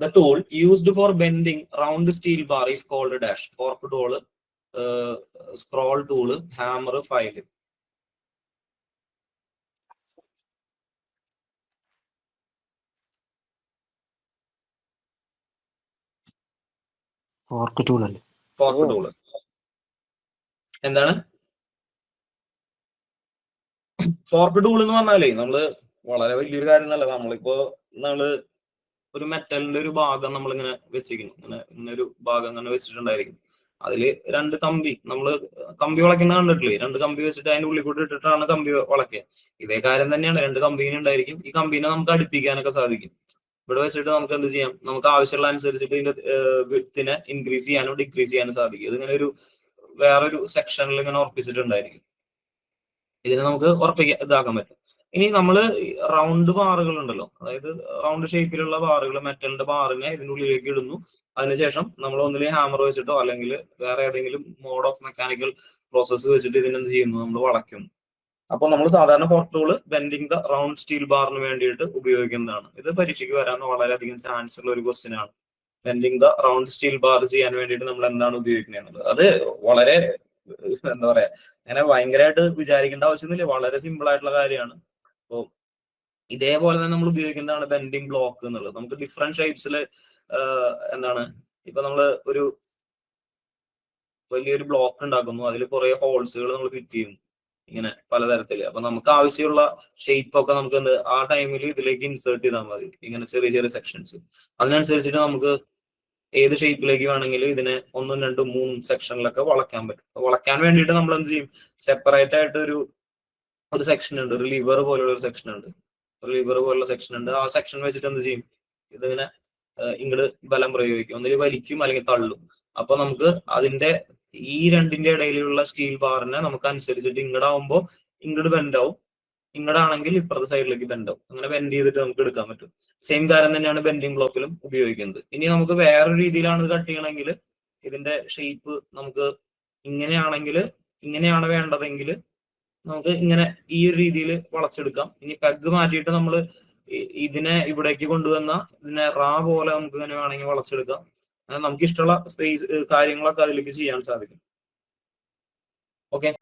B: The tool used for bending round steel bar is called dash. Fork tool, scroll tool, hammer, file.
C: Fork tool അല്ലേ?
B: ഫോർക്ക് ടൂള് എന്താണ്? ഫോർക്ക് ടൂൾ എന്ന് പറഞ്ഞാലേ നമ്മള് വളരെ വലിയൊരു കാര്യം എന്നല്ല. നമ്മളിപ്പോ ഒരു മെറ്റലിന്റെ ഒരു ഭാഗം നമ്മളിങ്ങനെ വെച്ചിരിക്കുന്നു. ഇങ്ങനെ ഒരു ഭാഗം അങ്ങനെ വെച്ചിട്ടുണ്ടായിരിക്കും. അതില് 2 കമ്പി, നമ്മള് കമ്പി വളയ്ക്കുന്ന കണ്ടിട്ടില്ലേ? 2 കമ്പി വെച്ചിട്ട് അതിന്റെ ഉള്ളിൽ കൂടി ഇട്ടിട്ടാണ് കമ്പി വളയ്ക്കുക. ഇതേ കാര്യം തന്നെയാണ്, 2 കമ്പീനെ ഉണ്ടായിരിക്കും. ഈ കമ്പീനെ നമുക്ക് അടുപ്പിക്കാനൊക്കെ സാധിക്കും. ഇവിടെ വെച്ചിട്ട് നമുക്ക് എന്ത് ചെയ്യാം? നമുക്ക് ആവശ്യമുള്ള അനുസരിച്ചിട്ട് ഇതിന്റെ വിഡ്ത്തിനെ ഇൻക്രീസ് ചെയ്യാനും ഡിക്രീസ് ചെയ്യാനും സാധിക്കും. ഇതിങ്ങനെ വേറൊരു സെക്ഷനിൽ ഇങ്ങനെ ഉറപ്പിച്ചിട്ടുണ്ടായിരിക്കും. ഇതിനെ നമുക്ക് ഇതാക്കാൻ പറ്റും. ഇനി നമ്മള് റൗണ്ട് ബാറുകൾ ഉണ്ടല്ലോ, അതായത് റൗണ്ട് ഷേപ്പിലുള്ള ബാറുകൾ, മെറ്റലിന്റെ ബാറിനെ ഇതിന്റെ ഉള്ളിലേക്ക് ഇടുന്നു. അതിനുശേഷം നമ്മൾ ഒന്നിലും ഹാമർ വെച്ചിട്ടോ അല്ലെങ്കിൽ വേറെ ഏതെങ്കിലും മോഡ് ഓഫ് മെക്കാനിക്കൽ പ്രോസസ്സ് വെച്ചിട്ട് ഇതിനെന്ത് ചെയ്യുന്നു? നമ്മൾ വളയ്ക്കുന്നു. അപ്പൊ നമ്മൾ സാധാരണ fork tool bending the round steel ബാറിന് വേണ്ടിയിട്ട് ഉപയോഗിക്കുന്നതാണ്. ഇത് പരീക്ഷയ്ക്ക് വരാൻ വളരെയധികം ചാൻസ് ഉള്ള ഒരു ക്വസ്റ്റ്യൻ ആണ്. Bending the round steel bar ചെയ്യാൻ വേണ്ടിയിട്ട് നമ്മൾ എന്താണ് ഉപയോഗിക്കുന്നത്? അത് വളരെ എന്താ പറയാ, അങ്ങനെ ഭയങ്കരമായിട്ട് വിചാരിക്കേണ്ട ആവശ്യമൊന്നുമില്ല. വളരെ സിമ്പിൾ ആയിട്ടുള്ള കാര്യമാണ്. അപ്പോൾ ഇതേപോലെ തന്നെ നമ്മൾ ഉപയോഗിക്കുന്നതാണ് ബെൻഡിങ് ബ്ലോക്ക് എന്നുള്ളത്. നമുക്ക് ഡിഫറെന്റ് ഷേപ്സിൽ എന്താണ്, ഇപ്പൊ നമ്മള് ഒരു വലിയൊരു ബ്ലോക്ക് ഉണ്ടാക്കുന്നു, അതിൽ കുറെ ഹോൾസുകൾ നമ്മൾ ഫിറ്റ് ചെയ്യും ഇങ്ങനെ പലതരത്തില്. അപ്പൊ നമുക്ക് ആവശ്യമുള്ള ഷേപ്പ് ഒക്കെ നമുക്ക് ആ ടൈമിൽ ഇതിലേക്ക് ഇൻസേർട്ട് ചെയ്താൽ മതി, ഇങ്ങനെ ചെറിയ ചെറിയ സെക്ഷൻസ്. അതിനനുസരിച്ചിട്ട് നമുക്ക് ഏത് ഷേപ്പിലേക്ക് വേണമെങ്കിലും ഇതിനെ 1, 2, 3 സെക്ഷനിലൊക്കെ വളയ്ക്കാൻ പറ്റും. വളയ്ക്കാൻ വേണ്ടിയിട്ട് നമ്മൾ എന്ത് ചെയ്യും? സെപ്പറേറ്റ് ആയിട്ട് ഒരു സെക്ഷൻ ഉണ്ട്, ഒരു ലിവർ പോലുള്ള ഒരു സെക്ഷൻ ഉണ്ട്. ആ സെക്ഷൻ വെച്ചിട്ട് എന്ത് ചെയ്യും? ഇതിങ്ങനെ ഇങ്ങോട്ട് ബലം പ്രയോഗിക്കും, ഒന്നിൽ വലിക്കും അല്ലെങ്കിൽ തള്ളും. അപ്പൊ നമുക്ക് അതിന്റെ ഈ രണ്ടിന്റെ ഇടയിലുള്ള സ്റ്റീൽ ബാറിനെ നമുക്ക് അനുസരിച്ചിട്ട് ഇങ്ങടാവുമ്പോൾ ഇങ്ങോട്ട് ബെൻഡാവും, ഇങ്ങടാണെങ്കിൽ ഇപ്പുറത്തെ സൈഡിലേക്ക് ബെൻഡാവും. അങ്ങനെ ബെൻഡ് ചെയ്തിട്ട് നമുക്ക് എടുക്കാൻ പറ്റും. സെയിം കാര്യം തന്നെയാണ് ബെൻഡിങ് ബ്ലോക്കിലും ഉപയോഗിക്കുന്നത്. ഇനി നമുക്ക് വേറൊരു രീതിയിലാണ് ഇത് കട്ട് ചെയ്യണമെങ്കിൽ, ഇതിന്റെ ഷേപ്പ് നമുക്ക് ഇങ്ങനെയാണ് വേണ്ടതെങ്കിൽ നമുക്ക് ഇങ്ങനെ ഈ ഒരു രീതിയിൽ വളച്ചെടുക്കാം. ഇനി പെഗ് മാറ്റിയിട്ട് നമ്മൾ
A: ഇതിനെ ഇവിടേക്ക് കൊണ്ടുവന്ന ഇതിനെ റാ പോലെ നമുക്ക് ഇങ്ങനെ വേണമെങ്കിൽ വളച്ചെടുക്കാം. നമുക്ക് ഇഷ്ടമുള്ള സ്പേസ് കാര്യങ്ങളൊക്കെ അതിലേക്ക് ചെയ്യാൻ സാധിക്കും. ഓക്കെ.